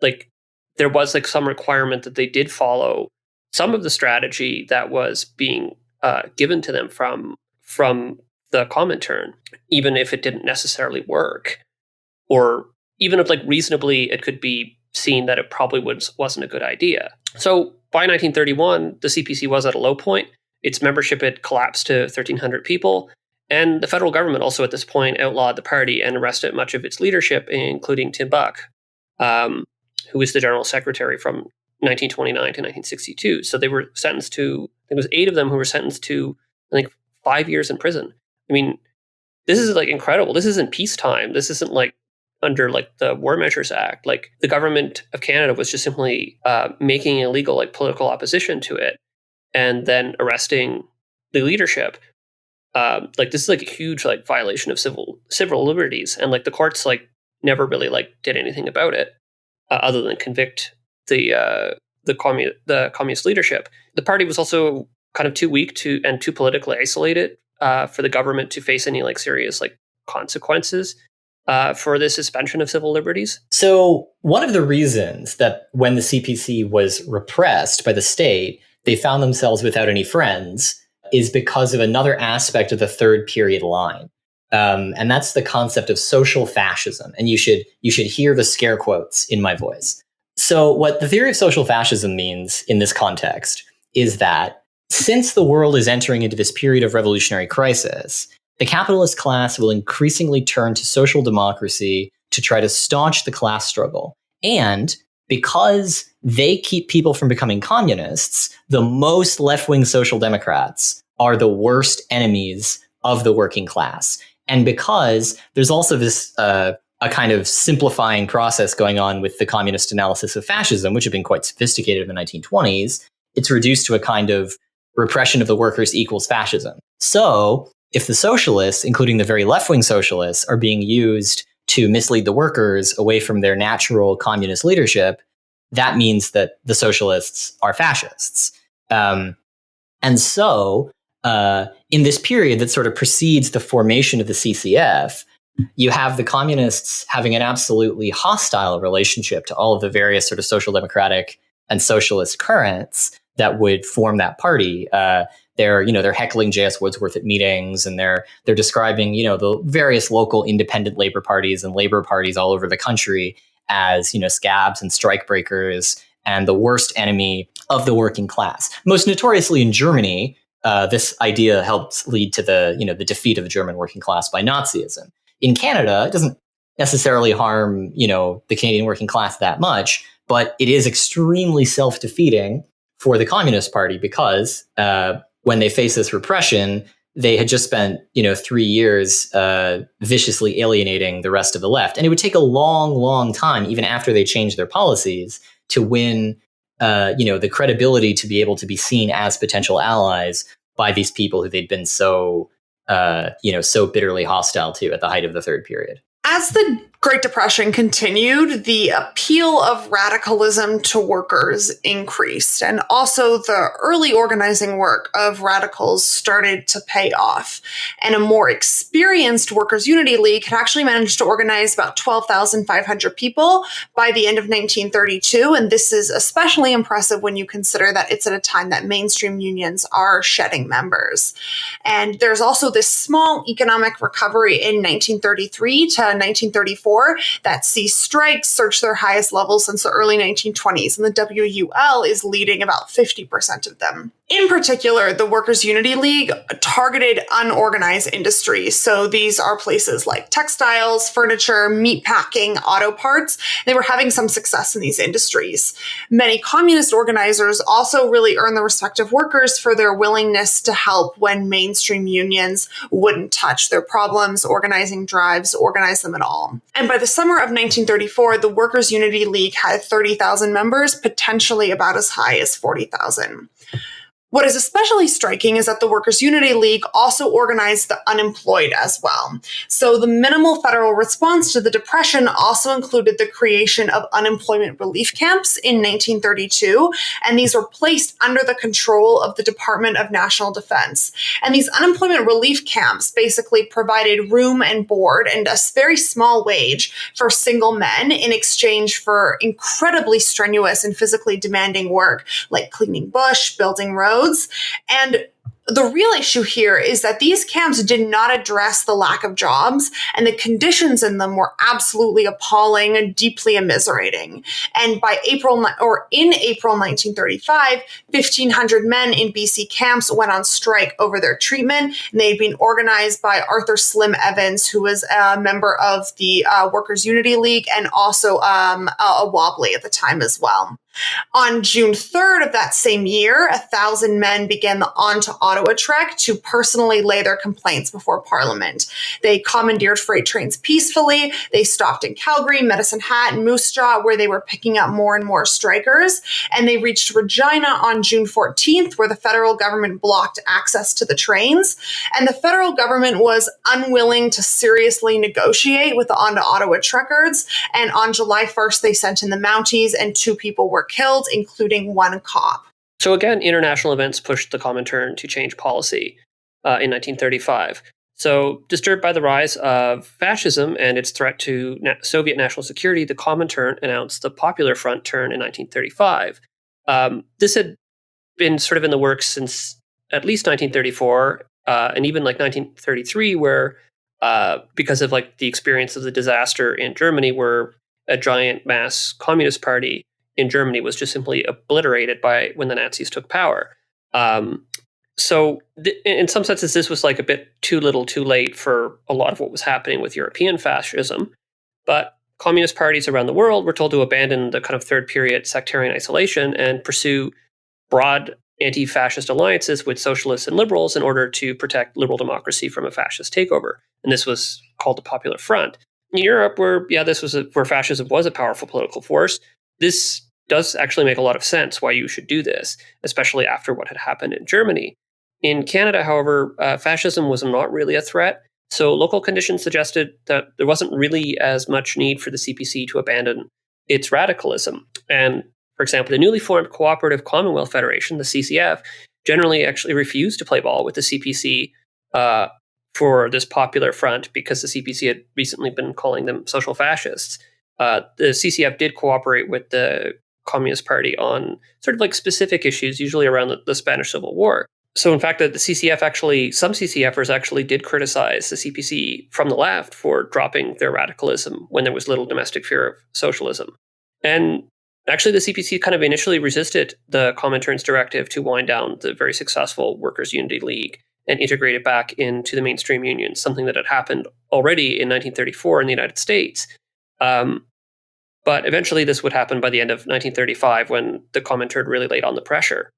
like there was like some requirement that they did follow some of the strategy that was being given to them from the Comintern, even if it didn't necessarily work, or even if like reasonably it could be seen that it probably wasn't a good idea. So by 1931, the CPC was at a low point. Its membership had collapsed to 1,300 people, and the federal government also at this point outlawed the party and arrested much of its leadership, including Tim Buck, who was the general secretary from 1929 to 1962. So they were sentenced to, I think it was 8 of them who were sentenced to, I think, 5 years in prison. I mean, this is like incredible. This isn't peacetime. This isn't like under like the War Measures Act. Like the government of Canada was just simply making illegal like political opposition to it, and then arresting the leadership. Like this is like a huge like violation of civil liberties, and like the courts like never really like did anything about it other than convict the communist leadership. The party was also kind of too weak and too politically isolated for the government to face any like serious like consequences for the suspension of civil liberties. So one of the reasons that when the CPC was repressed by the state, they found themselves without any friends is because of another aspect of the third period line. And that's the concept of social fascism. And you should hear the scare quotes in my voice. So what the theory of social fascism means in this context is that since the world is entering into this period of revolutionary crisis, the capitalist class will increasingly turn to social democracy to try to staunch the class struggle. And because they keep people from becoming communists, the most left-wing social democrats are the worst enemies of the working class. And because there's also this a kind of simplifying process going on with the communist analysis of fascism, which had been quite sophisticated in the 1920s, it's reduced to a kind of repression of the workers equals fascism. So if the socialists, including the very left-wing socialists, are being used to mislead the workers away from their natural communist leadership, that means that the socialists are fascists. And so in this period that sort of precedes the formation of the CCF, you have the communists having an absolutely hostile relationship to all of the various sort of social democratic and socialist currents that would form that party. They're heckling J.S. Wordsworth at meetings, and they're describing, the various local independent labor parties and labor parties all over the country as, scabs and strikebreakers and the worst enemy of the working class. Most notoriously in Germany, this idea helped lead to the defeat of the German working class by Nazism. In Canada, it doesn't necessarily harm, the Canadian working class that much, but it is extremely self-defeating for the Communist Party because when they face this repression, they had just spent 3 years viciously alienating the rest of the left, and it would take a long time, even after they changed their policies, to win the credibility to be able to be seen as potential allies by these people who they'd been so bitterly hostile to at the height of the third period. As the Great Depression continued, the appeal of radicalism to workers increased, and also the early organizing work of radicals started to pay off. And a more experienced Workers' Unity League had actually managed to organize about 12,500 people by the end of 1932, and this is especially impressive when you consider that it's at a time that mainstream unions are shedding members. And there's also this small economic recovery in 1933 to 1934 that sees strikes surge their highest levels since the early 1920s, and the WUL is leading about 50% of them. In particular, the Workers' Unity League targeted unorganized industries. So these are places like textiles, furniture, meatpacking, auto parts. They were having some success in these industries. Many communist organizers also really earned the respect of workers for their willingness to help when mainstream unions wouldn't touch their problems, organizing drives, organize them at all. And by the summer of 1934, the Workers' Unity League had 30,000 members, potentially about as high as 40,000. What is especially striking is that the Workers' Unity League also organized the unemployed as well. So the minimal federal response to the Depression also included the creation of unemployment relief camps in 1932, and these were placed under the control of the Department of National Defense. And these unemployment relief camps basically provided room and board and a very small wage for single men in exchange for incredibly strenuous and physically demanding work like cleaning bush, building roads. And the real issue here is that these camps did not address the lack of jobs, and the conditions in them were absolutely appalling and deeply immiserating. And in April 1935, 1,500 men in BC camps went on strike over their treatment, and they had been organized by Arthur Slim Evans, who was a member of the Workers' Unity League and also a Wobbly at the time as well. On June 3rd of that same year, 1,000 men began the On to Ottawa trek to personally lay their complaints before Parliament. They commandeered freight trains peacefully. They stopped in Calgary, Medicine Hat, and Moose Jaw, where they were picking up more and more strikers. And they reached Regina on June 14th, where the federal government blocked access to the trains. And the federal government was unwilling to seriously negotiate with the On to Ottawa trekkers. And on July 1st, they sent in the Mounties, and 2 people were killed, including 1 cop. So again, international events pushed the Comintern to change policy in 1935. So disturbed by the rise of fascism and its threat to Soviet national security, the Comintern announced the Popular Front turn in 1935. This had been sort of in the works since at least 1934, and even like 1933, where because of like the experience of the disaster in Germany, where a giant mass communist party in Germany was just simply obliterated by when the Nazis took power. So in some senses, this was like a bit too little too late for a lot of what was happening with European fascism. But communist parties around the world were told to abandon the kind of third period sectarian isolation and pursue broad anti-fascist alliances with socialists and liberals in order to protect liberal democracy from a fascist takeover. And this was called the Popular Front. In Europe, where where fascism was a powerful political force, this does actually make a lot of sense why you should do this, especially after what had happened in Germany. In Canada, however, fascism was not really a threat, so local conditions suggested that there wasn't really as much need for the CPC to abandon its radicalism. And, for example, the newly formed Cooperative Commonwealth Federation, the CCF, generally actually refused to play ball with the CPC for this Popular Front because the CPC had recently been calling them social fascists. The CCF did cooperate with the Communist Party on sort of like specific issues, usually around the Spanish Civil War. So in fact, the CCF some CCFers actually did criticize the CPC from the left for dropping their radicalism when there was little domestic fear of socialism. And actually, the CPC kind of initially resisted the Comintern's directive to wind down the very successful Workers' Unity League and integrate it back into the mainstream union, something that had happened already in 1934 in the United States. But eventually this would happen by the end of 1935 when the Comintern really laid on the pressure.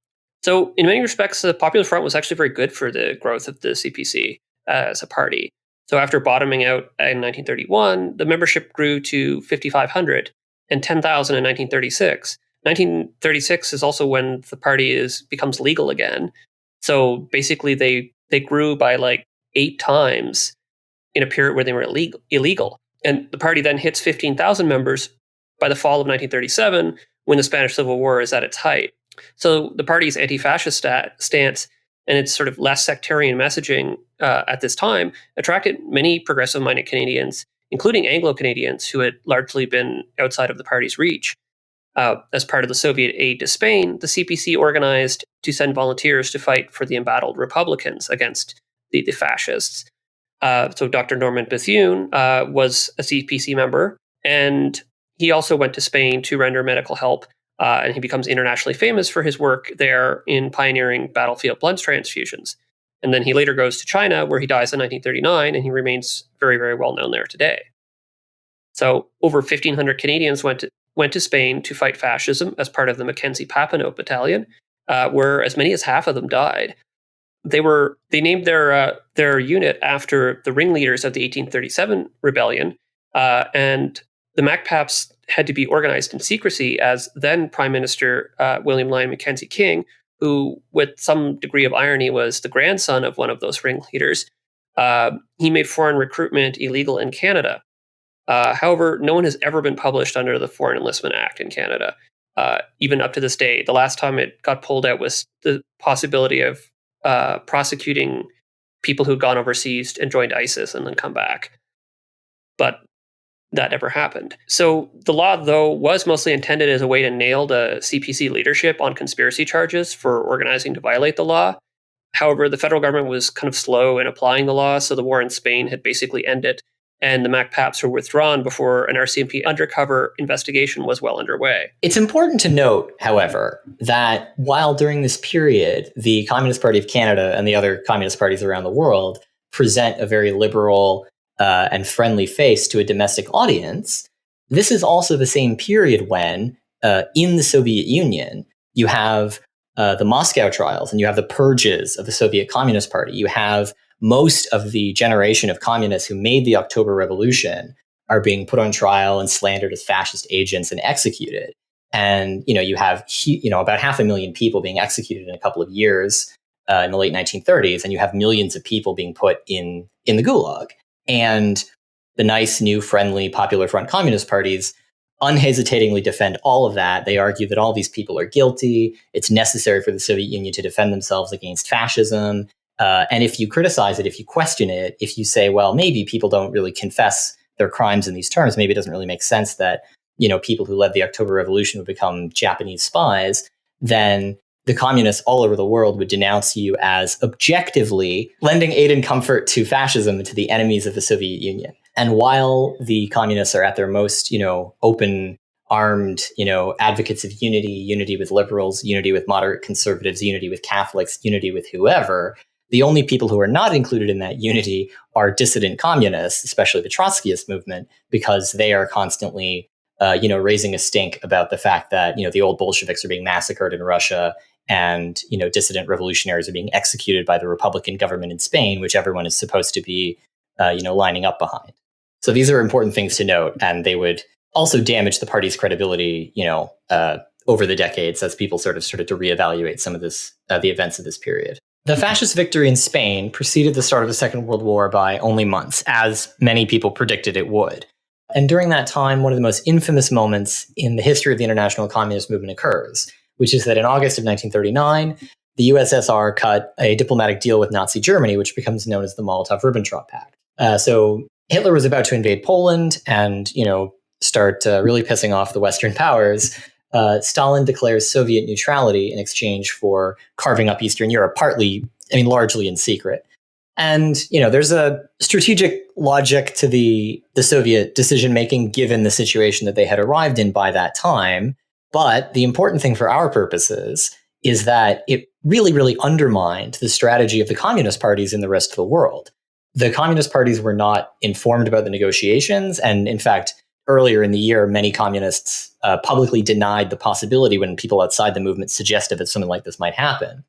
So in many respects, the Popular Front was actually very good for the growth of the CPC as a party. So after bottoming out in 1931, the membership grew to 5,500 and 10,000 in 1936. 1936 is also when the party becomes legal again. So basically, they grew by like 8 times in a period where they were illegal. And the party then hits 15,000 members by the fall of 1937, when the Spanish Civil War is at its height. So the party's anti-fascist stance and its sort of less sectarian messaging at this time attracted many progressive-minded Canadians, including Anglo-Canadians who had largely been outside of the party's reach. As part of the Soviet aid to Spain, the CPC organized to send volunteers to fight for the embattled Republicans against the fascists. So Dr. Norman Bethune was a CPC member, and he also went to Spain to render medical help, and he becomes internationally famous for his work there in pioneering battlefield blood transfusions. And then he later goes to China, where he dies in 1939, and he remains very, very well known there today. So over 1,500 Canadians went to Spain to fight fascism as part of the Mackenzie Papineau Battalion, where as many as half of them died. They named their unit after the ringleaders of the 1837 rebellion, and the MacPaps had to be organized in secrecy, as then Prime Minister William Lyon Mackenzie King, who, with some degree of irony, was the grandson of one of those ringleaders, he made foreign recruitment illegal in Canada. However, no one has ever been published under the Foreign Enlistment Act in Canada, even up to this day. The last time it got pulled out was the possibility of prosecuting people who'd gone overseas and joined ISIS and then come back. But that never happened. So the law, though, was mostly intended as a way to nail the CPC leadership on conspiracy charges for organizing to violate the law. However, the federal government was kind of slow in applying the law, so the war in Spain had basically ended, and the MacPaps were withdrawn before an RCMP undercover investigation was well underway. It's important to note, however, that while during this period, the Communist Party of Canada and the other communist parties around the world present a very liberal and friendly face to a domestic audience, this is also the same period when, in the Soviet Union, you have the Moscow trials and you have the purges of the Soviet Communist Party. You have most of the generation of communists who made the October Revolution are being put on trial and slandered as fascist agents and executed. And, you have, about 500,000 people being executed in a couple of years in the late 1930s, and you have millions of people being put in the Gulag. And the nice, new, friendly Popular Front communist parties unhesitatingly defend all of that. They argue that all these people are guilty. It's necessary for the Soviet Union to defend themselves against fascism. And if you criticize it, if you question it, if you say, well, maybe people don't really confess their crimes in these terms, maybe it doesn't really make sense that, people who led the October Revolution would become Japanese spies, then the communists all over the world would denounce you as objectively lending aid and comfort to fascism and to the enemies of the Soviet Union. And while the communists are at their most, open armed, advocates of unity with liberals, unity with moderate conservatives, unity with Catholics, unity with whoever, the only people who are not included in that unity are dissident communists, especially the Trotskyist movement, because they are constantly, raising a stink about the fact that, the old Bolsheviks are being massacred in Russia and, dissident revolutionaries are being executed by the Republican government in Spain, which everyone is supposed to be, lining up behind. So these are important things to note, and they would also damage the party's credibility, over the decades as people sort of started to reevaluate some of this, the events of this period. The fascist victory in Spain preceded the start of the Second World War by only months, as many people predicted it would. And during that time, one of the most infamous moments in the history of the international communist movement occurs, which is that in August of 1939, the USSR cut a diplomatic deal with Nazi Germany, which becomes known as the Molotov-Ribbentrop Pact. So Hitler was about to invade Poland and, start really pissing off the Western powers. Stalin declares Soviet neutrality in exchange for carving up Eastern Europe, largely in secret. And, there's a strategic logic to the Soviet decision-making given the situation that they had arrived in by that time. But the important thing for our purposes is that it really, really undermined the strategy of the communist parties in the rest of the world. The communist parties were not informed about the negotiations. And in fact, earlier in the year, many communists publicly denied the possibility when people outside the movement suggested that something like this might happen.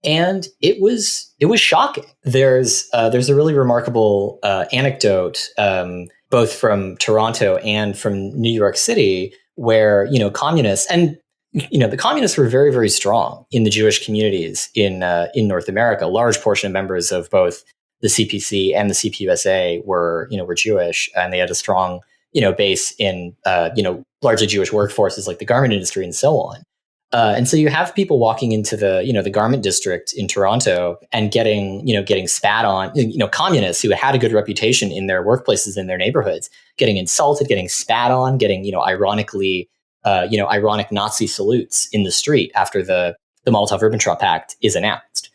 And it was shocking. There's a really remarkable anecdote, both from Toronto and from New York City, where communists and the communists were very, very strong in the Jewish communities in North America. A large portion of members of both the CPC and the CPUSA were Jewish, and they had a strong base in largely Jewish workforces like the garment industry and so on. And so you have people walking into the garment district in Toronto and getting spat on, communists who had a good reputation in their workplaces, in their neighborhoods, getting insulted, getting spat on, getting, ironic Nazi salutes in the street after the Molotov-Ribbentrop Pact is announced.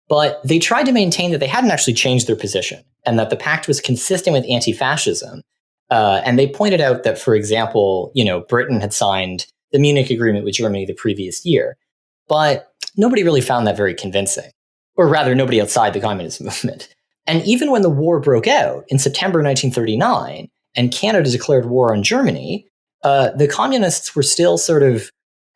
But they tried to maintain that they hadn't actually changed their position and that the pact was consistent with anti-fascism. And they pointed out that, for example, Britain had signed the Munich Agreement with Germany the previous year. But nobody really found that very convincing, or rather nobody outside the communist movement. And even when the war broke out in September 1939 and Canada declared war on Germany, the communists were still sort of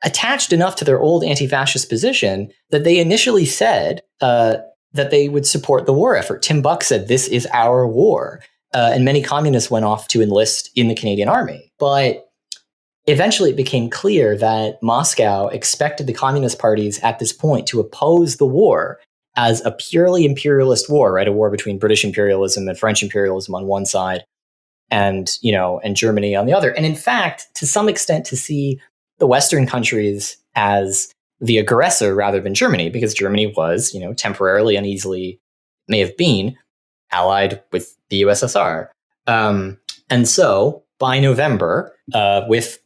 attached enough to their old anti-fascist position that they initially said that they would support the war effort. Tim Buck said, "This is our war." And many communists went off to enlist in the Canadian Army. But eventually it became clear that Moscow expected the communist parties at this point to oppose the war as a purely imperialist war, right? A war between British imperialism and French imperialism on one side and Germany on the other. And in fact, to some extent, to see the Western countries as the aggressor rather than Germany, because Germany was, temporarily, uneasily, may have been allied with the USSR. And so by November, with,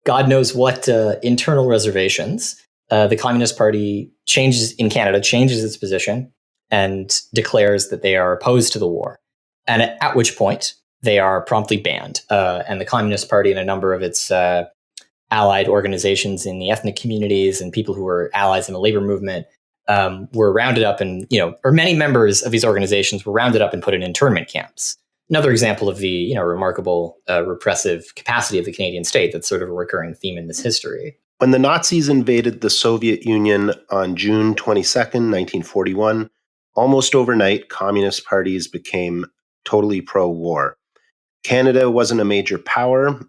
God knows what internal reservations, the Communist Party changes its position and declares that they are opposed to the war. And at which point they are promptly banned. And the Communist Party and a number of its allied organizations in the ethnic communities and people who were allies in the labor movement were rounded up and, or many members of these organizations were rounded up and put in internment camps. Another example of the, remarkable repressive capacity of the Canadian state. That's sort of a recurring theme in this history. When the Nazis invaded the Soviet Union on June 22nd, 1941, almost overnight, communist parties became totally pro-war. Canada wasn't a major power.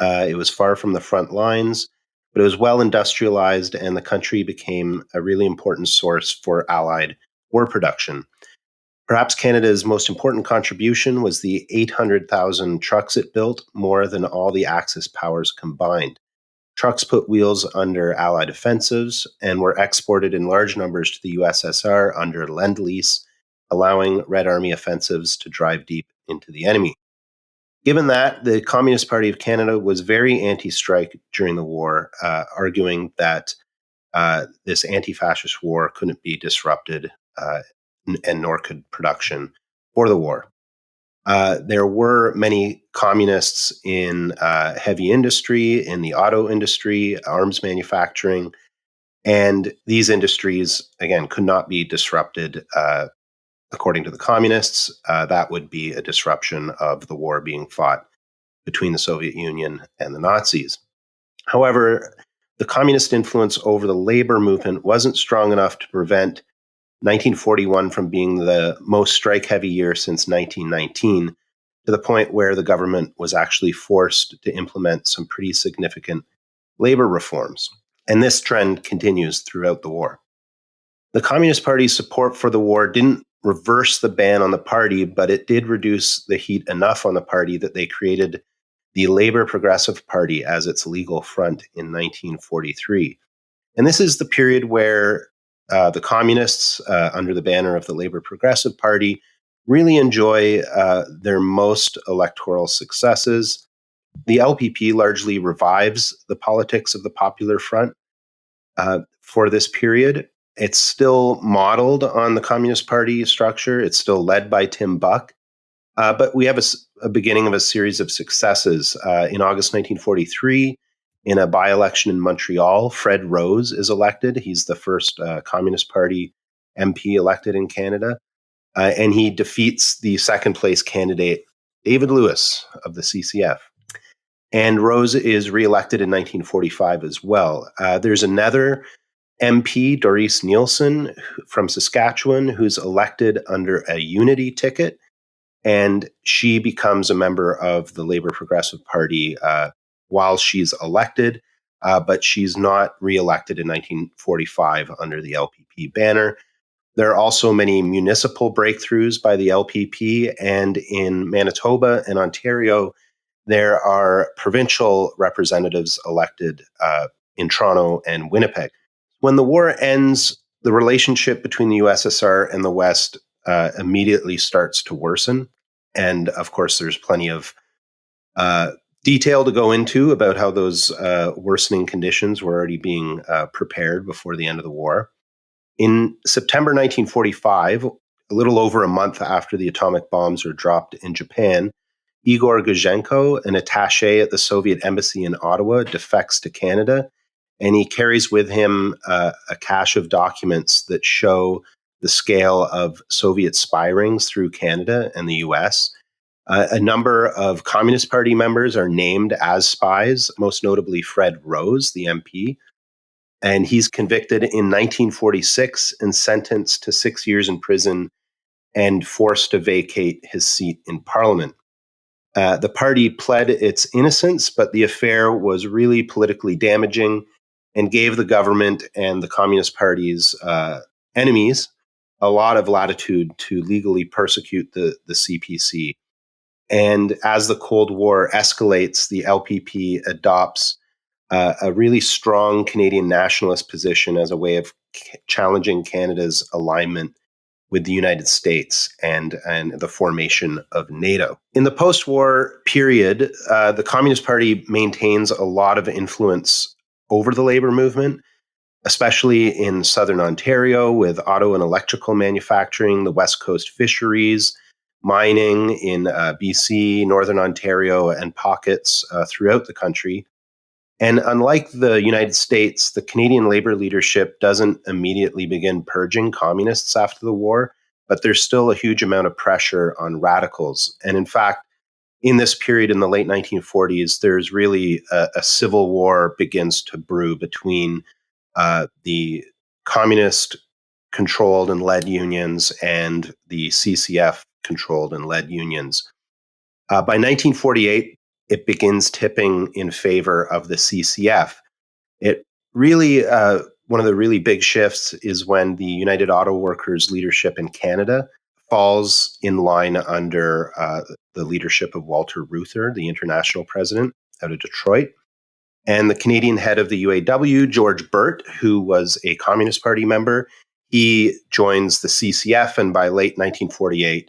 It was far from the front lines, but it was well industrialized, and the country became a really important source for Allied war production. Perhaps Canada's most important contribution was the 800,000 trucks it built, more than all the Axis powers combined. Trucks put wheels under Allied offensives and were exported in large numbers to the USSR under Lend-Lease, allowing Red Army offensives to drive deep into the enemy. Given that, the Communist Party of Canada was very anti-strike during the war, arguing that this anti-fascist war couldn't be disrupted, and nor could production for the war. There were many communists in heavy industry, in the auto industry, arms manufacturing, and these industries, again, could not be disrupted. According to the communists, that would be a disruption of the war being fought between the Soviet Union and the Nazis. However, the communist influence over the labor movement wasn't strong enough to prevent 1941 from being the most strike-heavy year since 1919, to the point where the government was actually forced to implement some pretty significant labor reforms. And this trend continues throughout the war. The Communist Party's support for the war didn't reverse the ban on the party, but it did reduce the heat enough on the party that they created the Labour Progressive Party as its legal front in 1943. And this is the period where the communists, under the banner of the Labour Progressive Party, really enjoy their most electoral successes. The LPP largely revives the politics of the Popular Front for this period. It's still modeled on the Communist Party structure. It's still led by Tim Buck. But we have a beginning of a series of successes. In August 1943, in a by-election in Montreal, Fred Rose is elected. He's the first Communist Party MP elected in Canada. And he defeats the second-place candidate, David Lewis of the CCF. And Rose is reelected in 1945 as well. There's another MP, Doris Nielsen from Saskatchewan, who's elected under a unity ticket, and she becomes a member of the Labour Progressive Party while she's elected, but she's not reelected in 1945 under the LPP banner. There are also many municipal breakthroughs by the LPP, and in Manitoba and Ontario, there are provincial representatives elected in Toronto and Winnipeg. When the war ends, the relationship between the USSR and the West immediately starts to worsen. And of course, there's plenty of detail to go into about how those worsening conditions were already being prepared before the end of the war. In September 1945, a little over a month after the atomic bombs are dropped in Japan, Igor Guzhenko, an attaché at the Soviet embassy in Ottawa, defects to Canada, and he carries with him a cache of documents that show the scale of Soviet spy rings through Canada and the US. A number of Communist Party members are named as spies, most notably Fred Rose, the MP, and he's convicted in 1946 and sentenced to 6 years in prison and forced to vacate his seat in Parliament. The party pled its innocence, but the affair was really politically damaging and gave the government and the Communist Party's enemies a lot of latitude to legally persecute the CPC. And as the Cold War escalates, the LPP adopts a really strong Canadian nationalist position as a way of challenging Canada's alignment with the United States and the formation of NATO. In the post-war period, the Communist Party maintains a lot of influence over the labor movement, especially in southern Ontario with auto and electrical manufacturing, the West Coast fisheries, mining in BC, northern Ontario, and pockets throughout the country. And unlike the United States, the Canadian labor leadership doesn't immediately begin purging communists after the war, but there's still a huge amount of pressure on radicals. And in fact, in this period in the late 1940s, there's really a civil war begins to brew between the communist-controlled and led unions and the CCF-controlled and led unions. By 1948, it begins tipping in favor of the CCF. It really, one of the really big shifts is when the United Auto Workers leadership in Canada falls in line under the leadership of Walter Reuther, the international president out of Detroit. And the Canadian head of the UAW, George Burt, who was a Communist Party member, he joins the CCF, and by late 1948,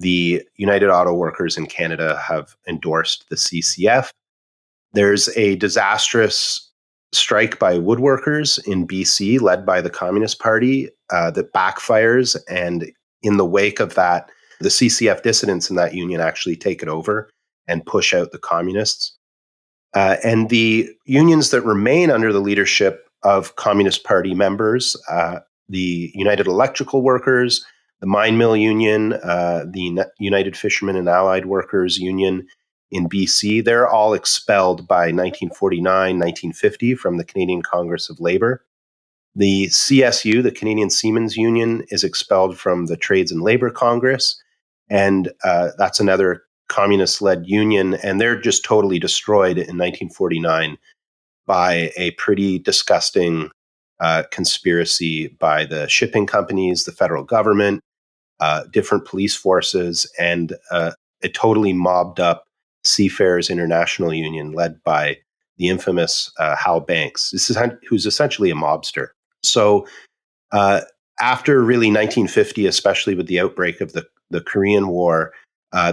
the United Auto Workers in Canada have endorsed the CCF. There's a disastrous strike by woodworkers in BC, led by the Communist Party, that backfires. And in the wake of that, the CCF dissidents in that union actually take it over and push out the communists. And the unions that remain under the leadership of Communist Party members, the United Electrical Workers, the Mine Mill Union, the United Fishermen and Allied Workers Union in BC, they're all expelled by 1949, 1950 from the Canadian Congress of Labour. The CSU, the Canadian Seamen's Union, is expelled from the Trades and Labour Congress, and that's another communist-led union, and they're just totally destroyed in 1949 by a pretty disgusting conspiracy by the shipping companies, the federal government, different police forces, and a totally mobbed up Seafarers International Union led by the infamous Hal Banks, who's essentially a mobster. So after really 1950, especially with the outbreak of the Korean War,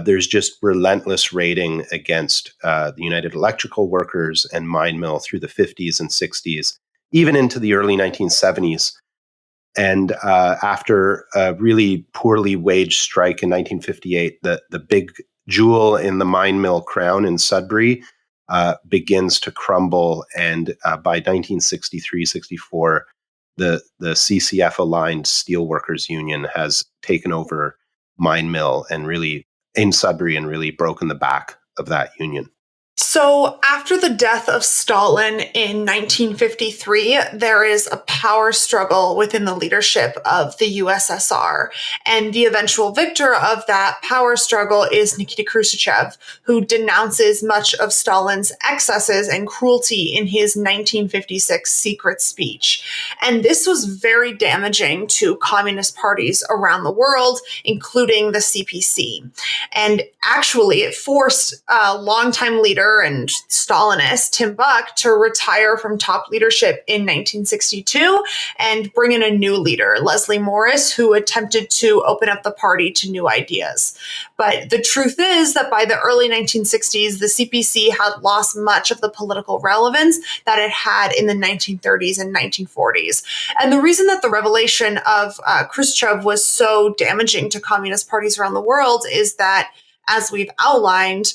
there's just relentless raiding against the United Electrical Workers and Mine Mill through the 50s and 60s, even into the early 1970s. And after a really poorly waged strike in 1958, the big jewel in the mine mill crown in Sudbury begins to crumble. And by 1963-64, the CCF-aligned Steelworkers Union has taken over Mine Mill and really in Sudbury and really broken the back of that union. So, after the death of Stalin in 1953, there is a power struggle within the leadership of the USSR. And the eventual victor of that power struggle is Nikita Khrushchev, who denounces much of Stalin's excesses and cruelty in his 1956 secret speech. And this was very damaging to communist parties around the world, including the CPC. And actually, it forced a longtime leader and Stalinist Tim Buck to retire from top leadership in 1962 and bring in a new leader, Leslie Morris, who attempted to open up the party to new ideas. But the truth is that by the early 1960s, the CPC had lost much of the political relevance that it had in the 1930s and 1940s. And the reason that the revelation of Khrushchev was so damaging to communist parties around the world is that, as we've outlined,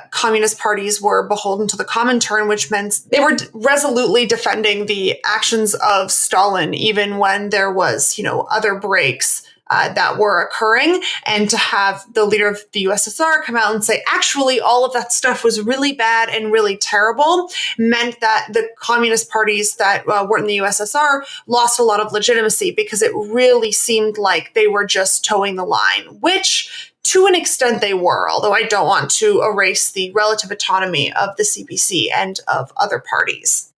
communist parties were beholden to the Comintern, which meant they were resolutely defending the actions of Stalin, even when there was, other breaks that were occurring. And to have the leader of the USSR come out and say, actually, all of that stuff was really bad and really terrible, meant that the communist parties that were in the USSR lost a lot of legitimacy, because it really seemed like they were just towing the line, which to an extent they were, although I don't want to erase the relative autonomy of the CPC and of other parties.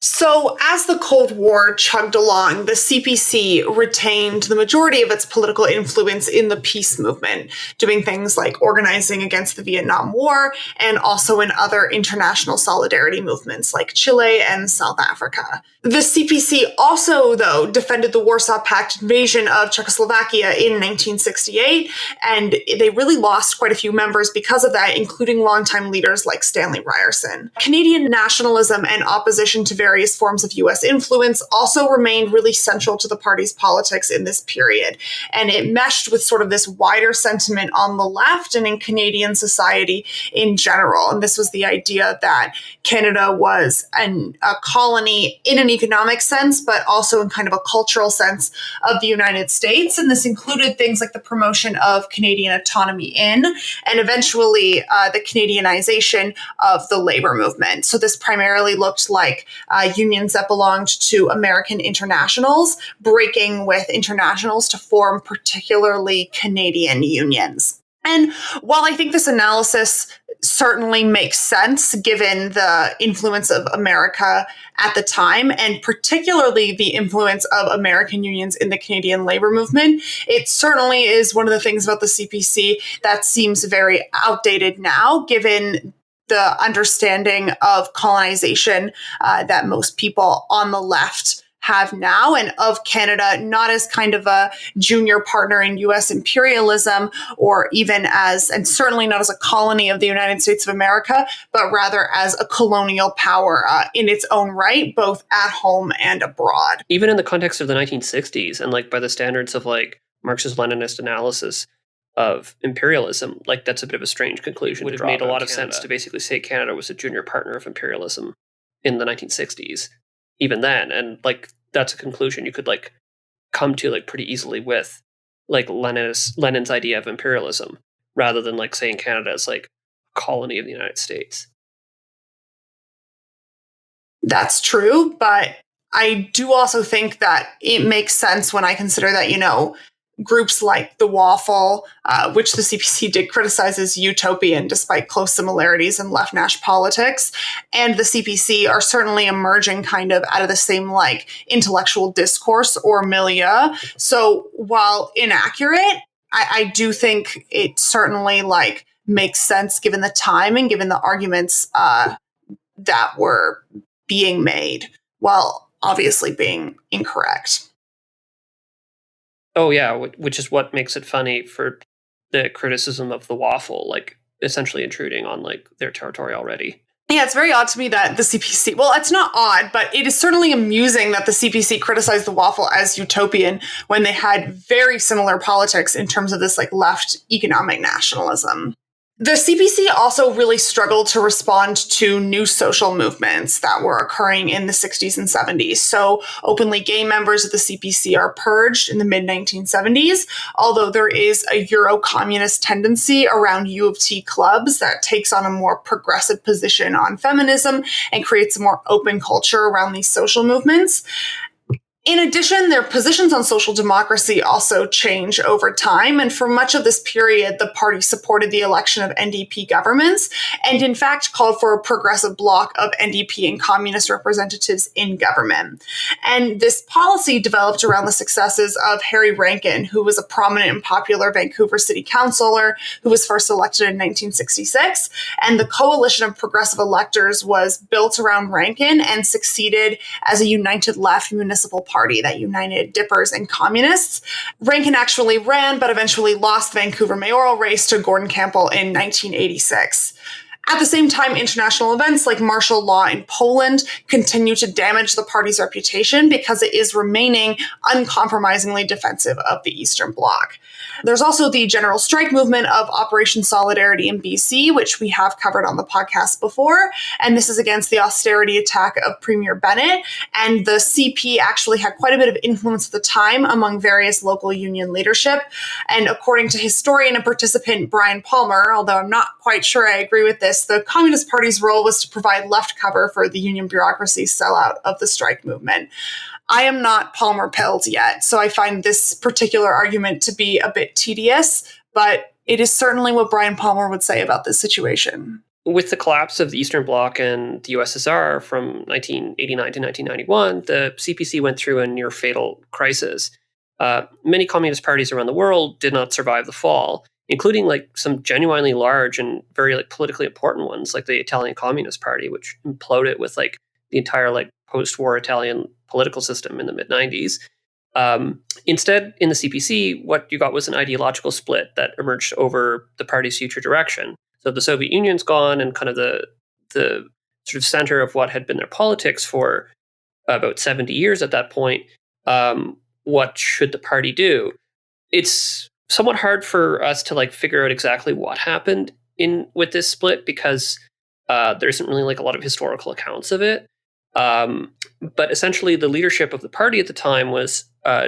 So, as the Cold War chugged along, the CPC retained the majority of its political influence in the peace movement, doing things like organizing against the Vietnam War and also in other international solidarity movements like Chile and South Africa. The CPC also, though, defended the Warsaw Pact invasion of Czechoslovakia in 1968, and they really lost quite a few members because of that, including longtime leaders like Stanley Ryerson. Canadian nationalism and opposition to various forms of U.S. influence also remained really central to the party's politics in this period, and it meshed with sort of this wider sentiment on the left and in Canadian society in general. And this was the idea that Canada was a colony in an economic sense, but also in kind of a cultural sense of the United States. And this included things like the promotion of Canadian autonomy and eventually the Canadianization of the labor movement. So this primarily looked like unions that belonged to American internationals breaking with internationals to form particularly Canadian unions. And while I think this analysis certainly makes sense given the influence of America at the time, and particularly the influence of American unions in the Canadian labor movement, it certainly is one of the things about the CPC that seems very outdated now, given the understanding of colonization that most people on the left have now, and of Canada not as kind of a junior partner in U.S. imperialism, or even as, and certainly not as a colony of the United States of America, but rather as a colonial power in its own right, both at home and abroad. Even in the context of the 1960s, and like by the standards of like Marxist-Leninist analysis of imperialism, like that's a bit of a strange conclusion. It would have made a lot of sense to basically say Canada was a junior partner of imperialism in the 1960s, even then. And like that's a conclusion you could like come to like pretty easily with like Lenin's idea of imperialism, rather than like saying Canada is like a colony of the United States. That's true, but I do also think that it makes sense when I consider that, groups like the Waffle, which the CPC did criticize as utopian despite close similarities in left-nash politics, and the CPC are certainly emerging kind of out of the same like intellectual discourse or milieu. So while inaccurate, I do think it certainly like makes sense given the time and given the arguments that were being made, while obviously being incorrect. Oh, yeah, which is what makes it funny for the criticism of the Waffle, like essentially intruding on like their territory already. Yeah, it's very odd to me that the CPC, well, it's not odd, but it is certainly amusing that the CPC criticized the Waffle as utopian when they had very similar politics in terms of this like left economic nationalism. The CPC also really struggled to respond to new social movements that were occurring in the 60s and 70s. So openly gay members of the CPC are purged in the mid-1970s, although there is a Euro-communist tendency around U of T clubs that takes on a more progressive position on feminism and creates a more open culture around these social movements. In addition, their positions on social democracy also change over time, and for much of this period, the party supported the election of NDP governments, and in fact called for a progressive bloc of NDP and communist representatives in government. And this policy developed around the successes of Harry Rankin, who was a prominent and popular Vancouver city councillor who was first elected in 1966, and the coalition of progressive electors was built around Rankin and succeeded as a united left municipal party that united dippers and communists. Rankin actually ran, but eventually lost the Vancouver mayoral race to Gordon Campbell in 1986. At the same time, international events like martial law in Poland continue to damage the party's reputation because it is remaining uncompromisingly defensive of the Eastern Bloc. There's also the general strike movement of Operation Solidarity in BC, which we have covered on the podcast before, and this is against the austerity attack of Premier Bennett, and the CP actually had quite a bit of influence at the time among various local union leadership, and according to historian and participant Brian Palmer, although I'm not quite sure I agree with this, the Communist Party's role was to provide left cover for the union bureaucracy's sellout of the strike movement. I am not Palmer pilled yet, so I find this particular argument to be a bit tedious, but it is certainly what Brian Palmer would say about this situation. With the collapse of the Eastern Bloc and the USSR from 1989 to 1991, the CPC went through a near fatal crisis. Many communist parties around the world did not survive the fall, including some genuinely large and very politically important ones, like the Italian Communist Party, which imploded with the entire post-war Italian political system in the mid-90s. Instead, in the CPC, what you got was an ideological split that emerged over the party's future direction. So the Soviet Union's gone, and kind of the sort of center of what had been their politics for about 70 years at that point. What should the party do? It's somewhat hard for us to figure out exactly what happened with this split because there isn't really a lot of historical accounts of it. But essentially, the leadership of the party at the time was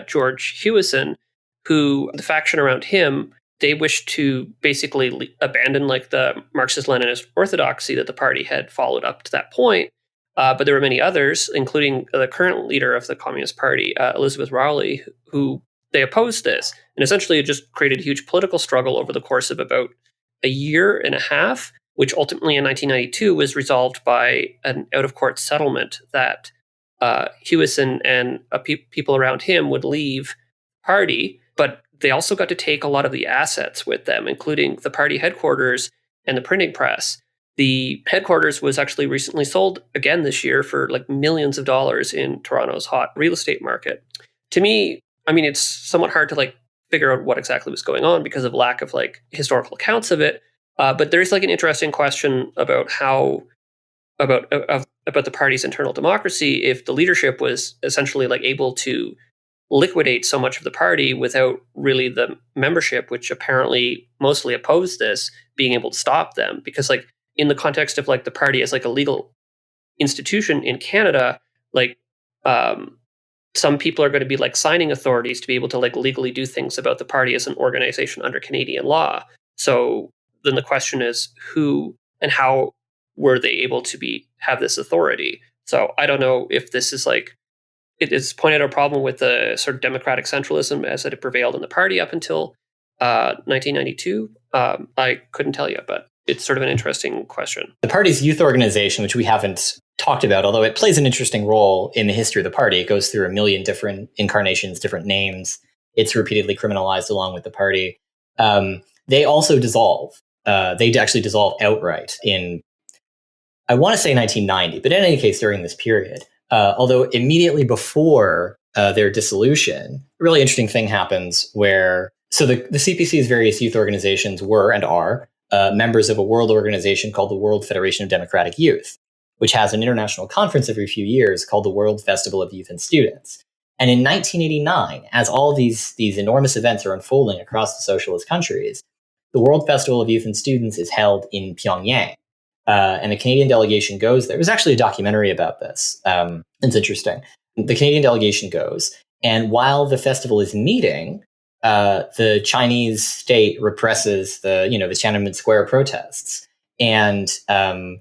George Hewison, who the faction around him, they wished to basically abandon the Marxist-Leninist orthodoxy that the party had followed up to that point. But there were many others, including the current leader of the Communist Party, Elizabeth Rowley, who they opposed this. And essentially, it just created a huge political struggle over the course of about a year and a half, which ultimately in 1992 was resolved by an out-of-court settlement that Hewison and people around him would leave the party, but they also got to take a lot of the assets with them, including the party headquarters and the printing press. The headquarters was actually recently sold again this year for millions of dollars in Toronto's hot real estate market. To me, it's somewhat hard to figure out what exactly was going on because of lack of historical accounts of it. But there's an interesting question about about the party's internal democracy if the leadership was essentially able to liquidate so much of the party without really the membership, which apparently mostly opposed this, being able to stop them. Because in the context of the party as a legal institution in Canada, some people are going to be signing authorities to be able to legally do things about the party as an organization under Canadian law. So then the question is who and how were they able to have this authority? So I don't know if this is it is pointed out a problem with the sort of democratic centralism as it prevailed in the party up until 1992. I couldn't tell you, but it's sort of an interesting question. The party's youth organization, which we haven't talked about, although it plays an interesting role in the history of the party. It goes through a million different incarnations, different names. It's repeatedly criminalized along with the party. They also dissolve. They actually dissolve outright in, I want to say 1990, but in any case, during this period. Although immediately before their dissolution, a really interesting thing happens where, so the CPC's various youth organizations were and are members of a world organization called the World Federation of Democratic Youth, which has an international conference every few years called the World Festival of Youth and Students. And in 1989, as all these enormous events are unfolding across the socialist countries, the World Festival of Youth and Students is held in Pyongyang. And the Canadian delegation goes there. There's actually a documentary about this. It's interesting. The Canadian delegation goes, and while the festival is meeting, the Chinese state represses the Tiananmen Square protests. And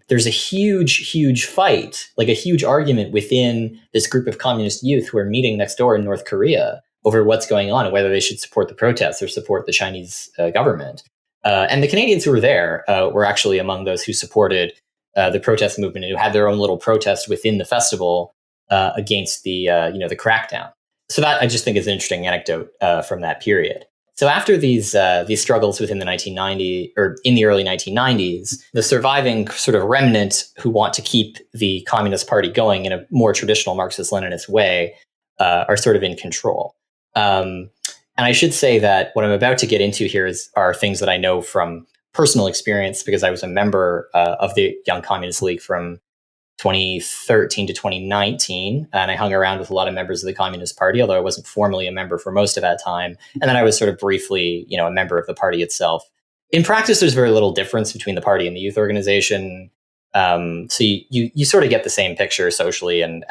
there's a huge fight, like a huge argument within this group of communist youth who are meeting next door in North Korea over what's going on and whether they should support the protests or support the Chinese government. And the Canadians who were there were actually among those who supported the protest movement and who had their own little protest within the festival against the crackdown. So that I just think is an interesting anecdote from that period. So after these struggles within the 1990s or in the early 1990s, the surviving sort of remnant who want to keep the Communist Party going in a more traditional Marxist-Leninist way are sort of in control. And I should say that what I'm about to get into here are things that I know from personal experience because I was a member of the Young Communist League from 2013 to 2019, and I hung around with a lot of members of the Communist Party, although I wasn't formally a member for most of that time. And then I was sort of briefly, a member of the party itself. In practice, there's very little difference between the party and the youth organization. So you sort of get the same picture socially and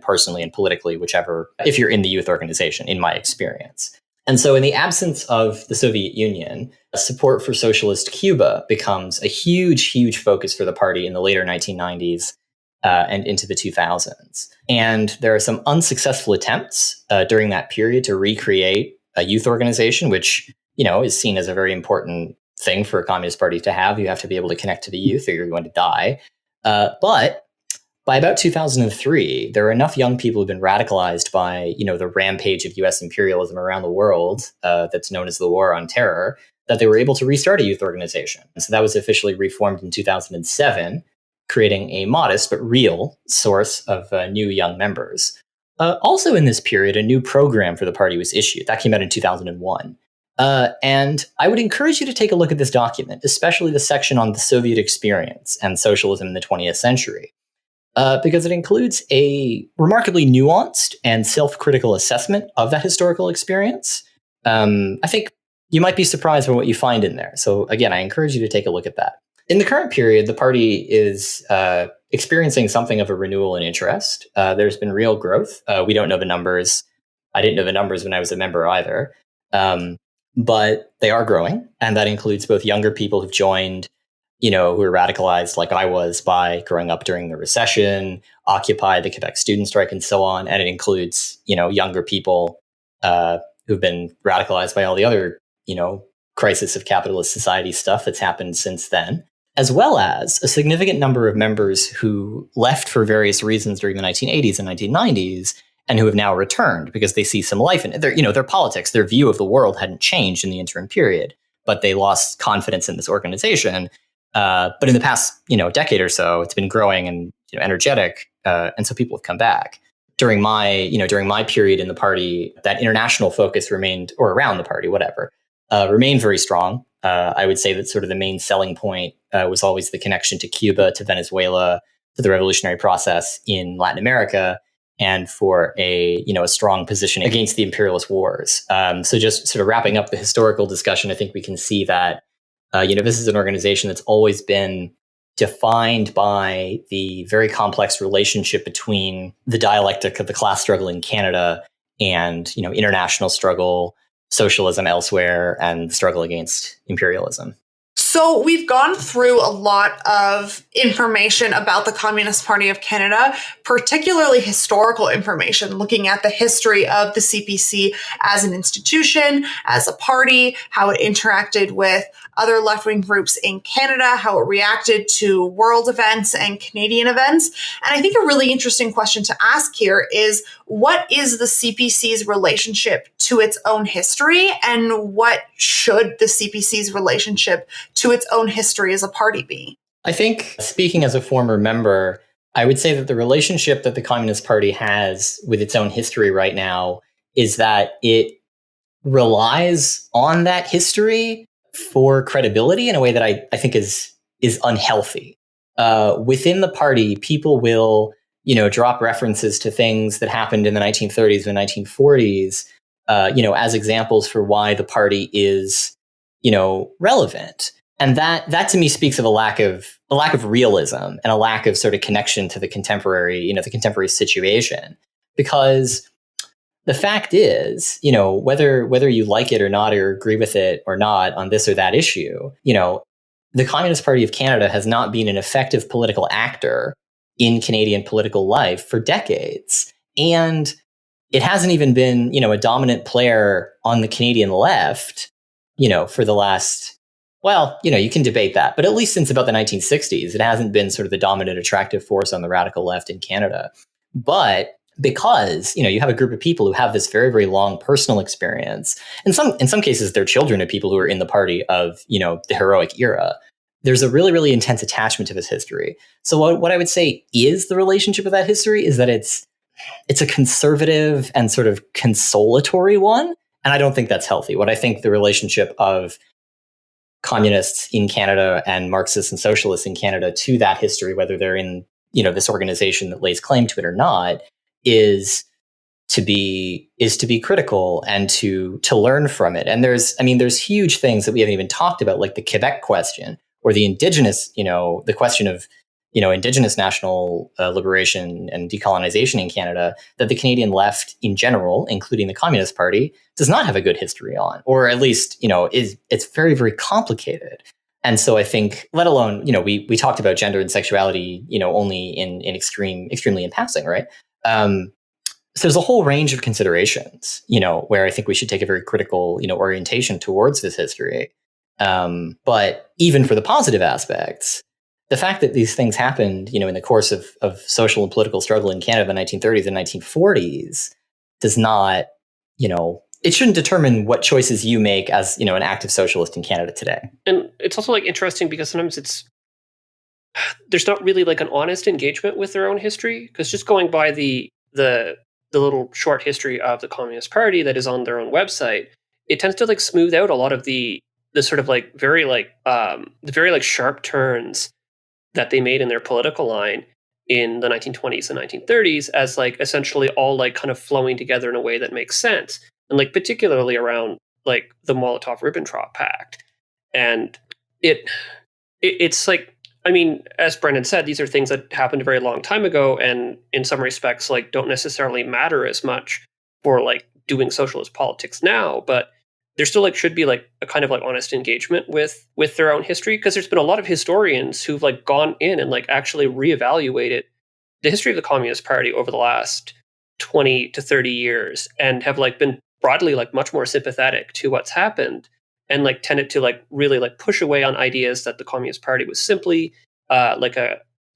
personally and politically, whichever, if you're in the youth organization, in my experience. And so in the absence of the Soviet Union, support for socialist Cuba becomes a huge focus for the party in the later 1990s. And into the 2000s. And there are some unsuccessful attempts during that period to recreate a youth organization, which, is seen as a very important thing for a communist party to have. You have to be able to connect to the youth or you're going to die. But by about 2003, there are enough young people who've been radicalized by, the rampage of US imperialism around the world that's known as the War on Terror, that they were able to restart a youth organization. And so that was officially reformed in 2007. Creating a modest but real source of new young members. Also in this period, a new program for the party was issued. That came out in 2001. And I would encourage you to take a look at this document, especially the section on the Soviet experience and socialism in the 20th century, because it includes a remarkably nuanced and self-critical assessment of that historical experience. I think you might be surprised by what you find in there. So again, I encourage you to take a look at that. In the current period, the party is experiencing something of a renewal in interest. There's been real growth. We don't know the numbers. I didn't know the numbers when I was a member either. But they are growing. And that includes both younger people who've joined, who are radicalized like I was by growing up during the recession, Occupy, the Quebec student strike, and so on. And it includes, younger people who've been radicalized by all the other, crisis of capitalist society stuff that's happened since then, as well as a significant number of members who left for various reasons during the 1980s and 1990s and who have now returned because they see some life in it. Their politics, their view of the world hadn't changed in the interim period, but they lost confidence in this organization. But in the past, decade or so, it's been growing and energetic, and so people have come back. During my period in the party, that international focus remained, or around the party, whatever, remained very strong. I would say that sort of the main selling point was always the connection to Cuba, to Venezuela, to the revolutionary process in Latin America, and for a strong position against the imperialist wars. So just sort of wrapping up the historical discussion, I think we can see that this is an organization that's always been defined by the very complex relationship between the dialectic of the class struggle in Canada and international struggle, socialism elsewhere, and the struggle against imperialism. So we've gone through a lot of information about the Communist Party of Canada, particularly historical information, looking at the history of the CPC as an institution, as a party, how it interacted with other left-wing groups in Canada, how it reacted to world events and Canadian events. And I think a really interesting question to ask here is, what is the CPC's relationship to its own history, and what should the CPC's relationship to its own history as a party be? I think, speaking as a former member, I would say that the relationship that the Communist Party has with its own history right now is that it relies on that history for credibility in a way that I think is unhealthy. Within the party, people will, drop references to things that happened in the 1930s and 1940s, as examples for why the party is, relevant. And that to me speaks of a lack of realism and a lack of sort of connection to the contemporary situation. Because the fact is, whether you like it or not, or agree with it or not on this or that issue, the Communist Party of Canada has not been an effective political actor in Canadian political life for decades. And it hasn't even been, a dominant player on the Canadian left, for the last, well, you can debate that, but at least since about the 1960s, it hasn't been sort of the dominant attractive force on the radical left in Canada. But because, you have a group of people who have this very, very long personal experience, in some cases, they're children of people who are in the party of, the heroic era. There's a really, really intense attachment to this history. So what I would say is the relationship of that history is that it's a conservative and sort of consolatory one. And I don't think that's healthy. What I think the relationship of communists in Canada and Marxists and socialists in Canada to that history, whether they're in, this organization that lays claim to it or not, is to be critical and to learn from it. And there's huge things that we haven't even talked about, like the Quebec question or the Indigenous, the question of, Indigenous national liberation and decolonization in Canada, that the Canadian left in general, including the Communist Party, does not have a good history on, or at least, it's very, very complicated. And so I think, let alone, we talked about gender and sexuality, only in extremely in passing, right? So there's a whole range of considerations, where I think we should take a very critical, orientation towards this history. But even for the positive aspects, the fact that these things happened, in the course of social and political struggle in Canada in the 1930s and 1940s does not, it shouldn't determine what choices you make as, an active socialist in Canada today. And it's also interesting because sometimes there's not really an honest engagement with their own history, because just going by the little short history of the Communist Party that is on their own website, it tends to smooth out a lot of the sort of the very sharp turns that they made in their political line in the 1920s and 1930s as essentially all kind of flowing together in a way that makes sense. And particularly around the Molotov-Ribbentrop Pact. And it's I mean, as Brendan said, these are things that happened a very long time ago, and in some respects, don't necessarily matter as much for doing socialist politics now. But there still should be a kind of honest engagement with their own history, because there's been a lot of historians who've gone in and actually reevaluated the history of the Communist Party over the last 20 to 30 years and have been broadly much more sympathetic to what's happened, and tended to really push away on ideas that the Communist Party was simply a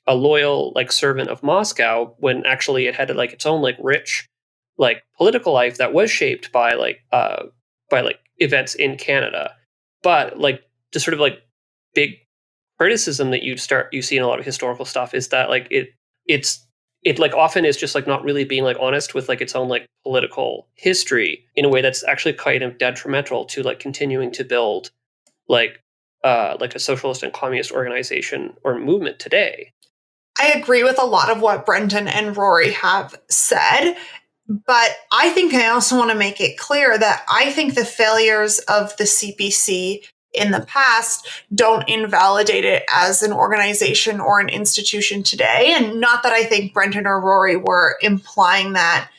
loyal servant of Moscow, when actually it had its own rich political life that was shaped by events in Canada. But the sort of big criticism that you see in a lot of historical stuff is that it often is just not really being honest with its own political history in a way that's actually kind of detrimental to continuing to build a socialist and communist organization or movement today. I agree with a lot of what Brendan and Rory have said, but I think I also want to make it clear that I think the failures of the CPC in the past don't invalidate it as an organization or an institution today. And not that I think Brendan or Rory were implying that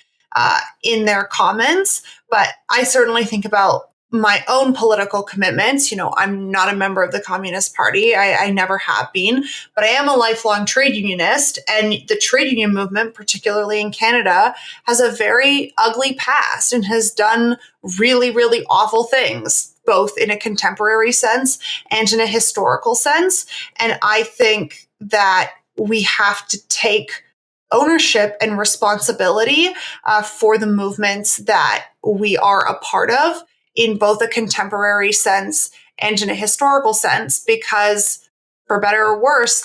in their comments, but I certainly think about my own political commitments. I'm not a member of the Communist Party. I never have been, but I am a lifelong trade unionist. And the trade union movement, particularly in Canada, has a very ugly past and has done really, really awful things, both in a contemporary sense and in a historical sense. And I think that we have to take ownership and responsibility for the movements that we are a part of, in both a contemporary sense and in a historical sense, because for better or worse,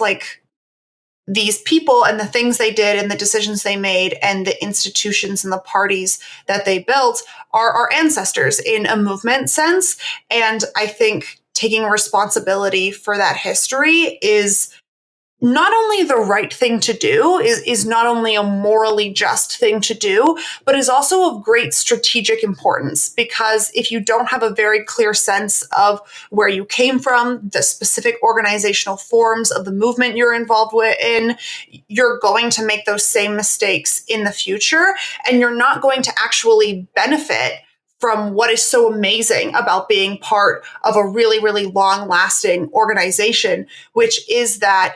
these people and the things they did and the decisions they made and the institutions and the parties that they built are our ancestors in a movement sense. And I think taking responsibility for that history is not only the right thing to do, is not only a morally just thing to do, but is also of great strategic importance. Because if you don't have a very clear sense of where you came from, the specific organizational forms of the movement you're involved in, you're going to make those same mistakes in the future, and you're not going to actually benefit from what is so amazing about being part of a really, really long-lasting organization, which is that,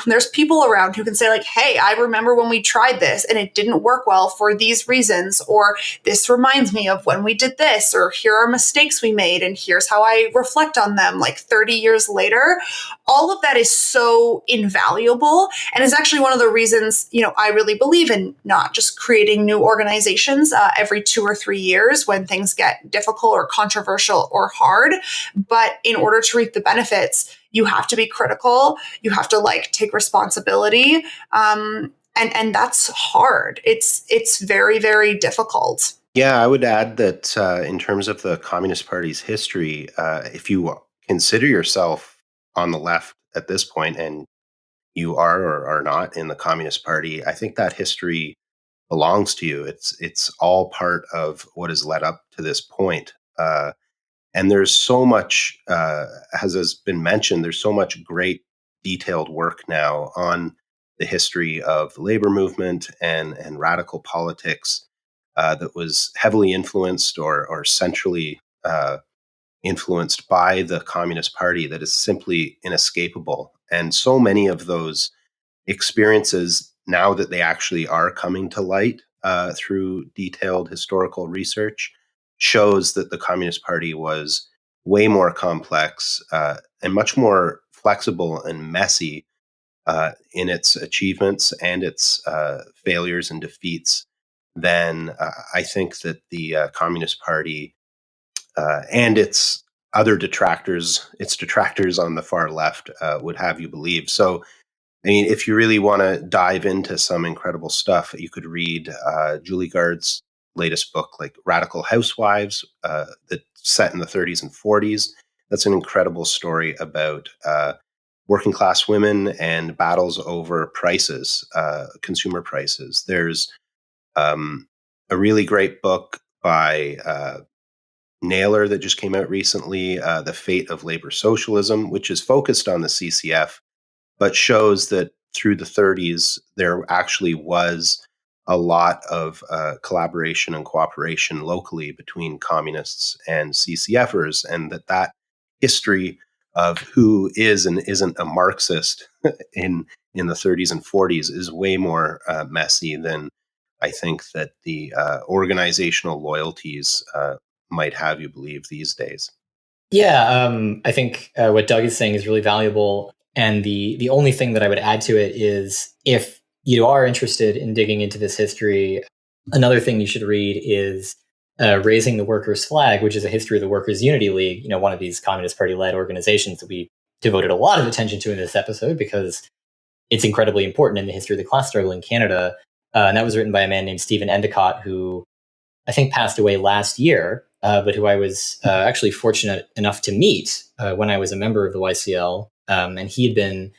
there's people around who can say like, hey, I remember when we tried this and it didn't work well for these reasons, or this reminds me of when we did this, or here are mistakes we made and here's how I reflect on them like 30 years later. All of that is so invaluable, and is actually one of the reasons, I really believe in not just creating new organizations every 2 or 3 years when things get difficult or controversial or hard, but in order to reap the benefits, you have to be critical. You have to take responsibility. And that's hard. It's very, very difficult. Yeah, I would add that in terms of the Communist Party's history, if you consider yourself on the left at this point and you are or are not in the Communist Party, I think that history belongs to you. It's all part of what has led up to this point. And there's so much, as has been mentioned, there's so much great detailed work now on the history of the labor movement and radical politics that was heavily influenced or centrally influenced by the Communist Party that is simply inescapable. And so many of those experiences, now that they actually are coming to light through detailed historical research, shows that the Communist Party was way more complex and much more flexible and messy in its achievements and its failures and defeats than I think that the Communist Party and its detractors on the far left would have you believe. So, I mean, if you really want to dive into some incredible stuff, you could read Julie Gard's latest book, like Radical Housewives, that's set in the 30s and 40s. That's an incredible story about working class women and battles over prices, consumer prices. There's a really great book by Naylor that just came out recently, The Fate of Labor Socialism, which is focused on the CCF, but shows that through the 30s, there actually was a lot of collaboration and cooperation locally between communists and CCFers, and that history of who is and isn't a Marxist in the 30s and 40s is way more messy than I think that the organizational loyalties might have you believe these days. Yeah, I think what Doug is saying is really valuable. And the only thing that I would add to it is, if you are interested in digging into this history, another thing you should read is Raising the Workers' Flag, which is a history of the Workers' Unity League, one of these Communist Party-led organizations that we devoted a lot of attention to in this episode because it's incredibly important in the history of the class struggle in Canada. And that was written by a man named Stephen Endicott, who I think passed away last year, but who I was actually fortunate enough to meet when I was a member of the YCL. And he had been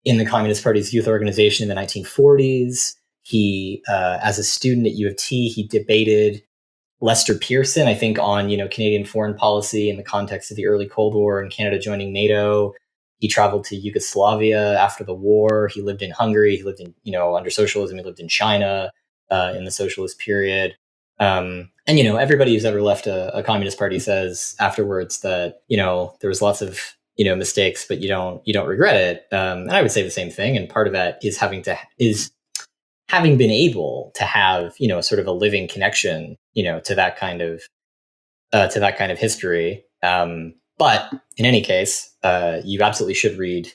in the Communist Party's youth organization in the 1940s. He, as a student at U of T, he debated Lester Pearson, I think, on Canadian foreign policy in the context of the early Cold War and Canada joining NATO. He traveled to Yugoslavia after the war. He lived in Hungary. He lived in, under socialism. He lived in China in the socialist period. And everybody who's ever left a communist party says afterwards that there was lots of mistakes, but you don't regret it. And I would say the same thing. And part of that is having been able to have sort of a living connection to that kind of history. But in any case, you absolutely should read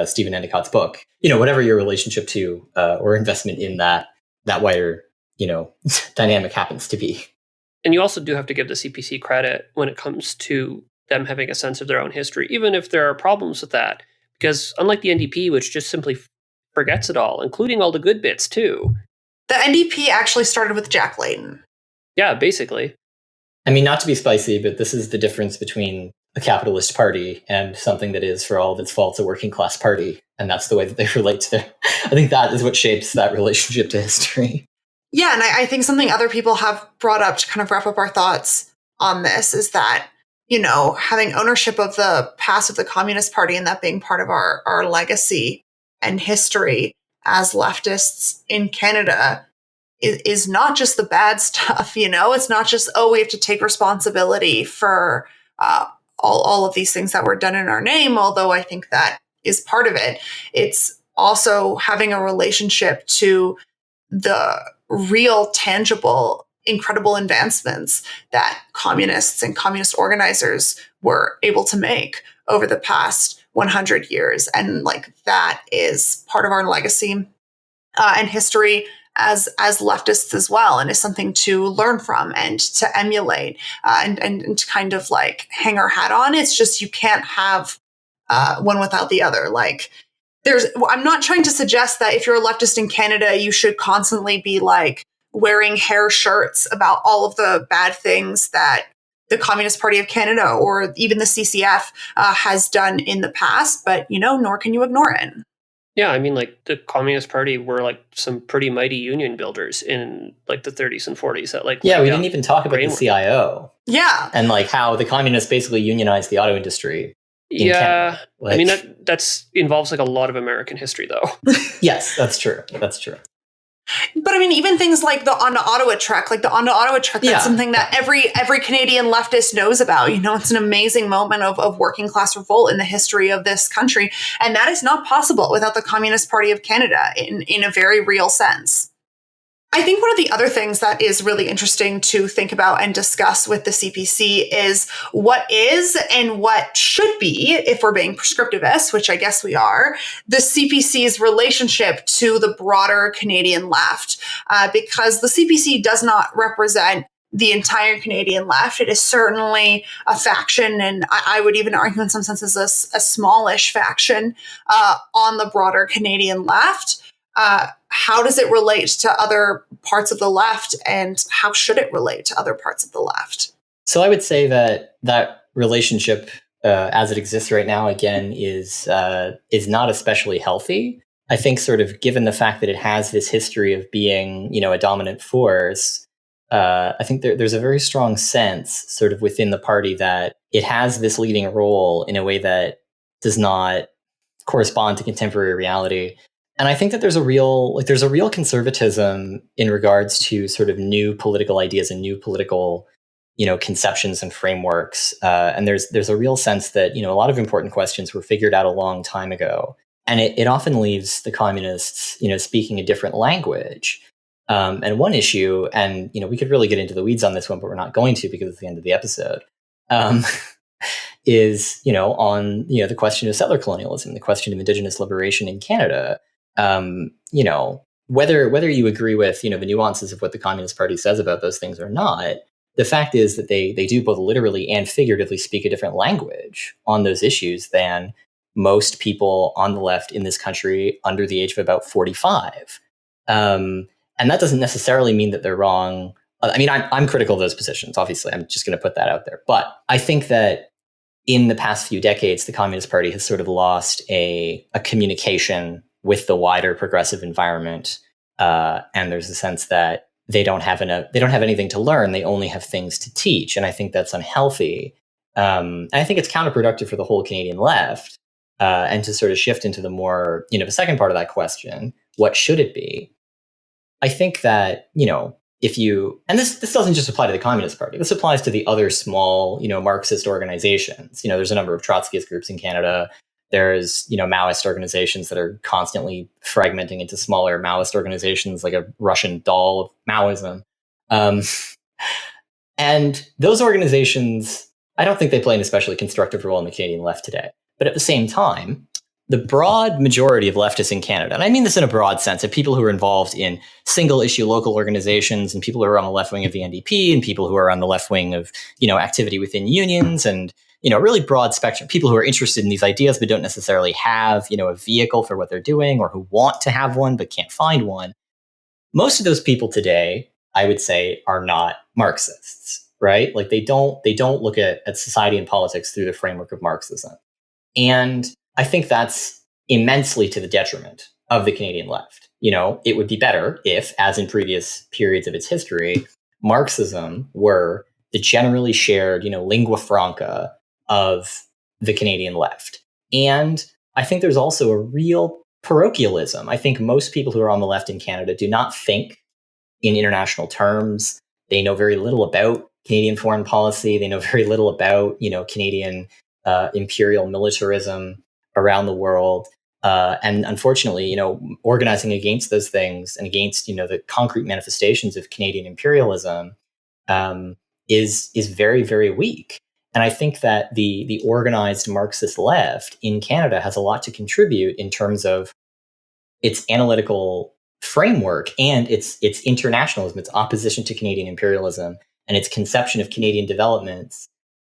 Stephen Endicott's book. Whatever your relationship to or investment in that wider dynamic happens to be. And you also do have to give the CPC credit when it comes to them having a sense of their own history, even if there are problems with that. Because unlike the NDP, which just simply forgets it all, including all the good bits too. The NDP actually started with Jack Layton. Yeah, basically. I mean, not to be spicy, but this is the difference between a capitalist party and something that is, for all of its faults, a working class party. And that's the way that they relate to their, I think that is what shapes that relationship to history. Yeah, and I think something other people have brought up to kind of wrap up our thoughts on this is that, having ownership of the past of the Communist Party and that being part of our legacy and history as leftists in Canada is not just the bad stuff, It's not just, we have to take responsibility for all of these things that were done in our name, although I think that is part of it. It's also having a relationship to the real, tangible, incredible advancements that communists and communist organizers were able to make over the past 100 years. And that is part of our legacy and history as leftists as well, and is something to learn from and to emulate and to kind of hang our hat on. It's just you can't have one without the other. I'm not trying to suggest that if you're a leftist in Canada, you should constantly be wearing hair shirts about all of the bad things that the Communist Party of Canada or even the CCF has done in the past, but nor can you ignore it. Yeah, I mean, the Communist Party were some pretty mighty union builders in the 30s and 40s. That we didn't even talk about the CIO. Yeah, and how the communists basically unionized the auto industry. Yeah, I mean that's involves a lot of American history, though. Yes, that's true. That's true. But I mean, even things like the On to Ottawa trek, that's something that every Canadian leftist knows about. It's an amazing moment of working class revolt in the history of this country. And that is not possible without the Communist Party of Canada in a very real sense. I think one of the other things that is really interesting to think about and discuss with the CPC is what is and what should be, if we're being prescriptivist, which I guess we are, the CPC's relationship to the broader Canadian left, because the CPC does not represent the entire Canadian left. It is certainly a faction, and I would even argue in some senses a smallish faction on the broader Canadian left. How does it relate to other parts of the left, and how should it relate to other parts of the left? So I would say that relationship, as it exists right now, again, is not especially healthy. I think, sort of, given the fact that it has this history of being, a dominant force, I think there's a very strong sense, sort of, within the party that it has this leading role in a way that does not correspond to contemporary reality. And I think that there's a real conservatism in regards to sort of new political ideas and new political, conceptions and frameworks. And there's a real sense that, a lot of important questions were figured out a long time ago. And it often leaves the communists, speaking a different language. And one issue, and, we could really get into the weeds on this one, but we're not going to because it's the end of the episode, is, on, the question of settler colonialism, the question of Indigenous liberation in Canada. Whether you agree with, the nuances of what the Communist Party says about those things or not, the fact is that they do both literally and figuratively speak a different language on those issues than most people on the left in this country under the age of about 45. And that doesn't necessarily mean that they're wrong. I mean, I'm critical of those positions, obviously. I'm just going to put that out there. But I think that in the past few decades, the Communist Party has sort of lost a communication with the wider progressive environment, and there's a sense that they don't have anything to learn. They only have things to teach, and I think that's unhealthy. And I think it's counterproductive for the whole Canadian left, and to sort of shift into the more, the second part of that question: what should it be? I think that if you, and this doesn't just apply to the Communist Party. This applies to the other small, Marxist organizations. There's a number of Trotskyist groups in Canada. There's, Maoist organizations that are constantly fragmenting into smaller Maoist organizations, like a Russian doll of Maoism. And those organizations, I don't think they play an especially constructive role in the Canadian left today. But at the same time, the broad majority of leftists in Canada, and I mean this in a broad sense, of people who are involved in single issue local organizations, and people who are on the left wing of the NDP, and people who are on the left wing of, activity within unions, and really broad spectrum, people who are interested in these ideas but don't necessarily have, a vehicle for what they're doing, or who want to have one but can't find one. Most of those people today, I would say, are not Marxists. right? Like they don't look at society and politics through the framework of Marxism. And I think that's immensely to the detriment of the Canadian left. It would be better if, as in previous periods of its history, Marxism were the generally shared, lingua franca of the Canadian left. And I think there's also a real parochialism. I think most people who are on the left in Canada do not think in international terms. They know very little about Canadian foreign policy. They know very little about, Canadian imperial militarism around the world. And unfortunately, organizing against those things and against, the concrete manifestations of Canadian imperialism is very, very weak. And I think that the organized Marxist left in Canada has a lot to contribute in terms of its analytical framework and its internationalism, its opposition to Canadian imperialism, and its conception of Canadian developments.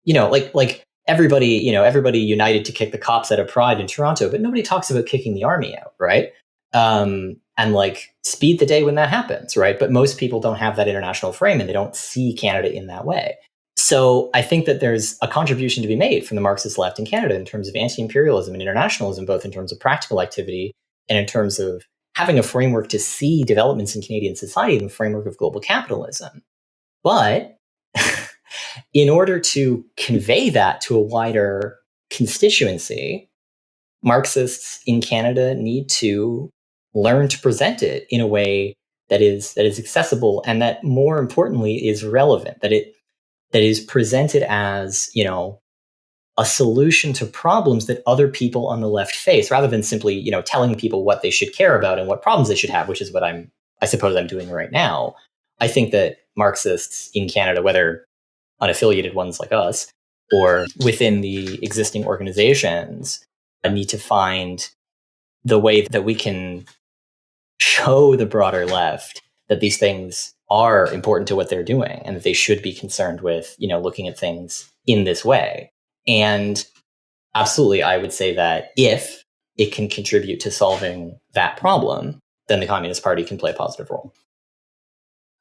Like everybody united to kick the cops out of Pride in Toronto, but nobody talks about kicking the army out, right? And like speed the day when that happens, right? But most people don't have that international frame, and they don't see Canada in that way. So I think that there's a contribution to be made from the Marxist left in Canada in terms of anti-imperialism and internationalism, both in terms of practical activity and in terms of having a framework to see developments in Canadian society in the framework of global capitalism. But in order to convey that to a wider constituency, Marxists in Canada need to learn to present it in a way that is accessible and that, more importantly, is relevant, that is presented as, a solution to problems that other people on the left face, rather than simply, telling people what they should care about and what problems they should have, which is what I suppose I'm doing right now. I think that Marxists in Canada, whether unaffiliated ones like us or within the existing organizations, need to find the way that we can show the broader left that these things are important to what they're doing and that they should be concerned with, looking at things in this way. And absolutely, I would say that if it can contribute to solving that problem, then the Communist Party can play a positive role.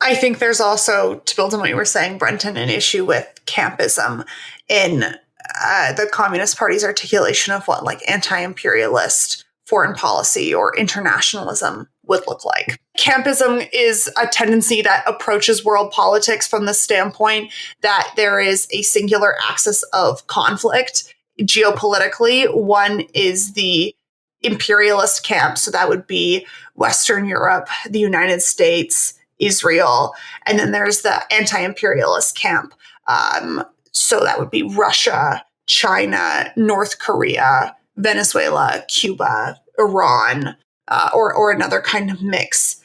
I think there's also, to build on what you were saying, Brenton, an issue with campism in the Communist Party's articulation of what like anti-imperialist foreign policy or internationalism would look like. Campism is a tendency that approaches world politics from the standpoint that there is a singular axis of conflict geopolitically. One is the imperialist camp, so that would be Western Europe, the United States, Israel, and then there's the anti-imperialist camp. So that would be Russia, China, North Korea, Venezuela, Cuba, Iran, or another kind of mix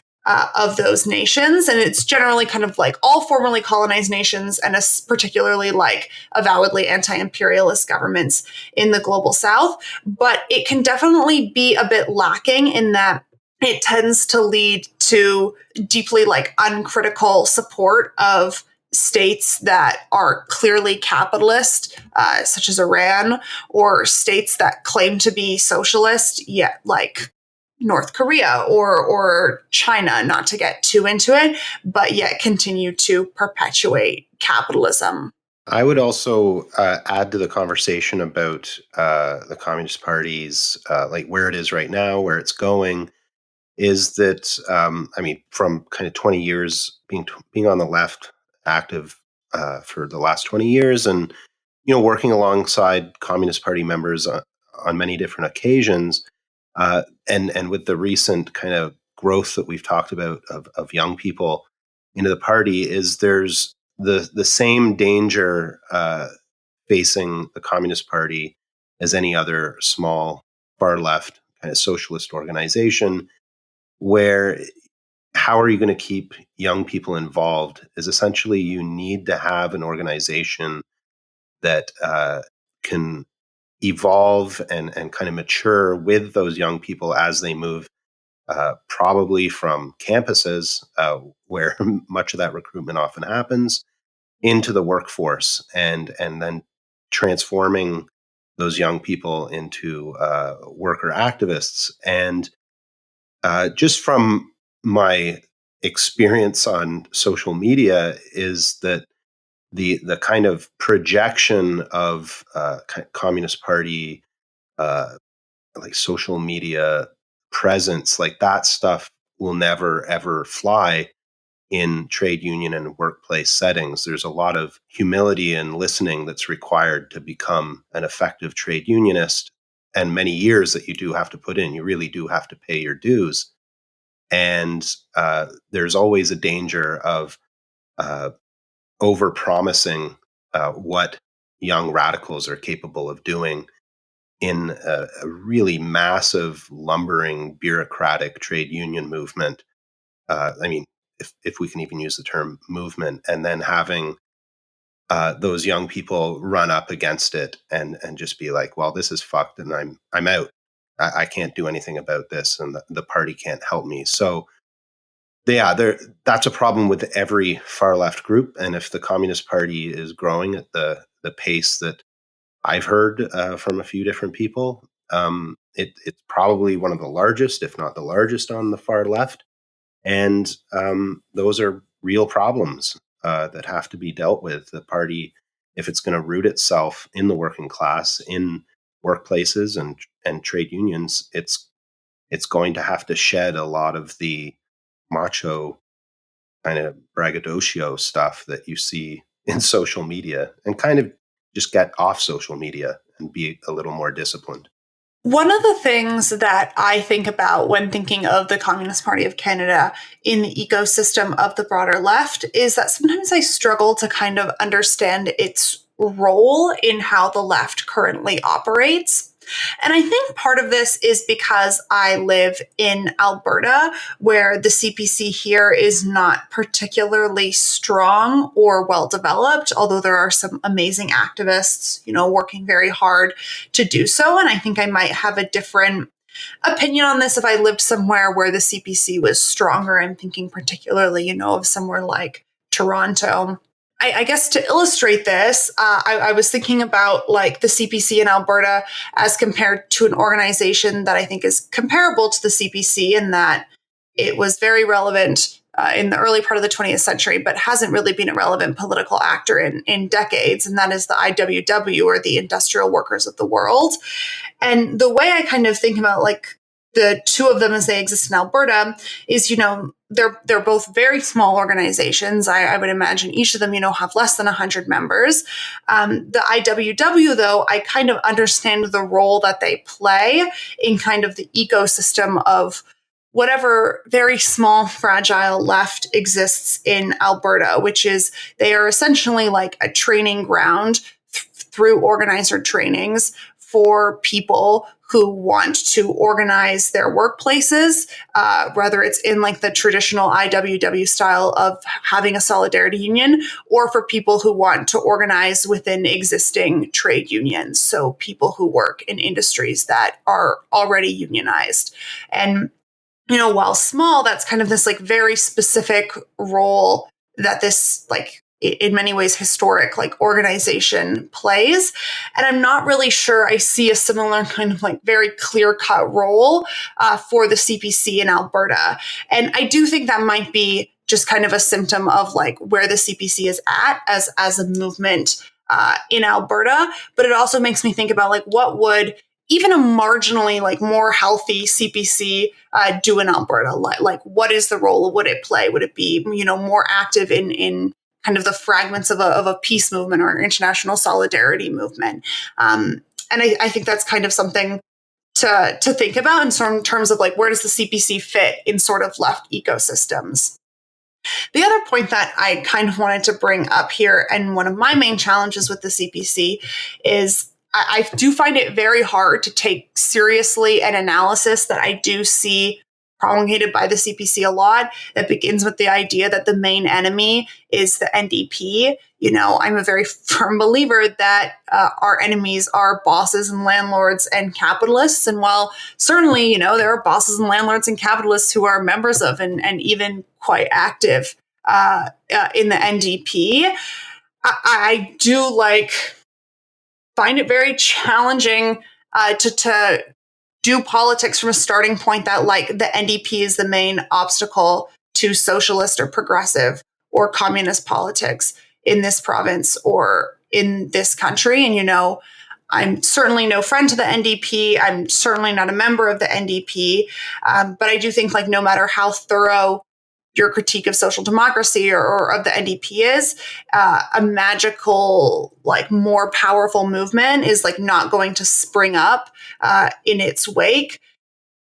of those nations. And it's generally kind of like all formerly colonized nations and particularly like avowedly anti-imperialist governments in the global South. But it can definitely be a bit lacking in that it tends to lead to deeply like uncritical support of states that are clearly capitalist, such as Iran, or states that claim to be socialist, yet like North Korea or China, not to get too into it, but yet continue to perpetuate capitalism. I would also add to the conversation about the Communist Party's, like where it is right now, where it's going, is that, from kind of 20 years being on the left, active for the last 20 years and, working alongside Communist Party members on many different occasions, and with the recent kind of growth that we've talked about of young people into the party, is there's the same danger facing the Communist Party as any other small far left kind of socialist organization, where how are you going to keep young people involved is essentially you need to have an organization that can evolve and kind of mature with those young people as they move probably from campuses where much of that recruitment often happens into the workforce and then transforming those young people into worker activists. And just from my experience on social media is that the kind of projection of Communist Party, like social media presence, like that stuff will never ever fly in trade union and workplace settings. There's a lot of humility and listening that's required to become an effective trade unionist, and many years that you do have to put in. You really do have to pay your dues. And there's always a danger of over promising what young radicals are capable of doing in a really massive, lumbering, bureaucratic trade union movement. I mean, if we can even use the term movement, and then having those young people run up against it and just be like, well, this is fucked and I'm out. I can't do anything about this, and the party can't help me. So yeah, that's a problem with every far left group. And if the Communist Party is growing at the pace that I've heard from a few different people, it's probably one of the largest, if not the largest, on the far left. And those are real problems that have to be dealt with. The party, if it's going to root itself in the working class, in workplaces and trade unions, it's going to have to shed a lot of the macho kind of braggadocio stuff that you see in social media, and kind of just get off social media and be a little more disciplined. One of the things that I think about when thinking of the Communist Party of Canada in the ecosystem of the broader left is that sometimes I struggle to kind of understand its role in how the left currently operates. And I think part of this is because I live in Alberta, where the CPC here is not particularly strong or well developed, although there are some amazing activists, working very hard to do so. And I think I might have a different opinion on this if I lived somewhere where the CPC was stronger. I'm thinking particularly, of somewhere like Toronto. I guess to illustrate this, I was thinking about like the CPC in Alberta as compared to an organization that I think is comparable to the CPC in that it was very relevant in the early part of the 20th century, but hasn't really been a relevant political actor in decades. And that is the IWW, or the Industrial Workers of the World. And the way I kind of think about like the two of them as they exist in Alberta is, they're both very small organizations. I would imagine each of them, have less than 100 members. The IWW, though, I kind of understand the role that they play in kind of the ecosystem of whatever very small, fragile left exists in Alberta, which is they are essentially like a training ground through organizer trainings for people who want to organize their workplaces, whether it's in like the traditional IWW style of having a solidarity union, or for people who want to organize within existing trade unions. So people who work in industries that are already unionized. And, while small, that's kind of this like very specific role that this like in many ways historic like organization plays. And I'm not really sure I see a similar kind of like very clear cut role for the CPC in Alberta. And I do think that might be just kind of a symptom of like where the CPC is at as a movement in Alberta. But it also makes me think about like what would even a marginally like more healthy CPC do in Alberta? Like what is the role? Would it play? Would it be, more active in kind of the fragments of a peace movement or an international solidarity movement? And I think that's kind of something to think about in terms of like, where does the CPC fit in sort of left ecosystems? The other point that I kind of wanted to bring up here, and one of my main challenges with the CPC, is I do find it very hard to take seriously an analysis that I do see promulgated by the CPC a lot, that begins with the idea that the main enemy is the NDP. I'm a very firm believer that our enemies are bosses and landlords and capitalists. And while certainly, there are bosses and landlords and capitalists who are members of and even quite active in the NDP, I do find it very challenging to do politics from a starting point that like the NDP is the main obstacle to socialist or progressive or communist politics in this province or in this country. And, you know, I'm certainly no friend to the NDP. I'm certainly not a member of the NDP. But I do think, like, no matter how thorough your critique of social democracy or of the NDP is, a magical, like, more powerful movement is, like, not going to spring up in its wake.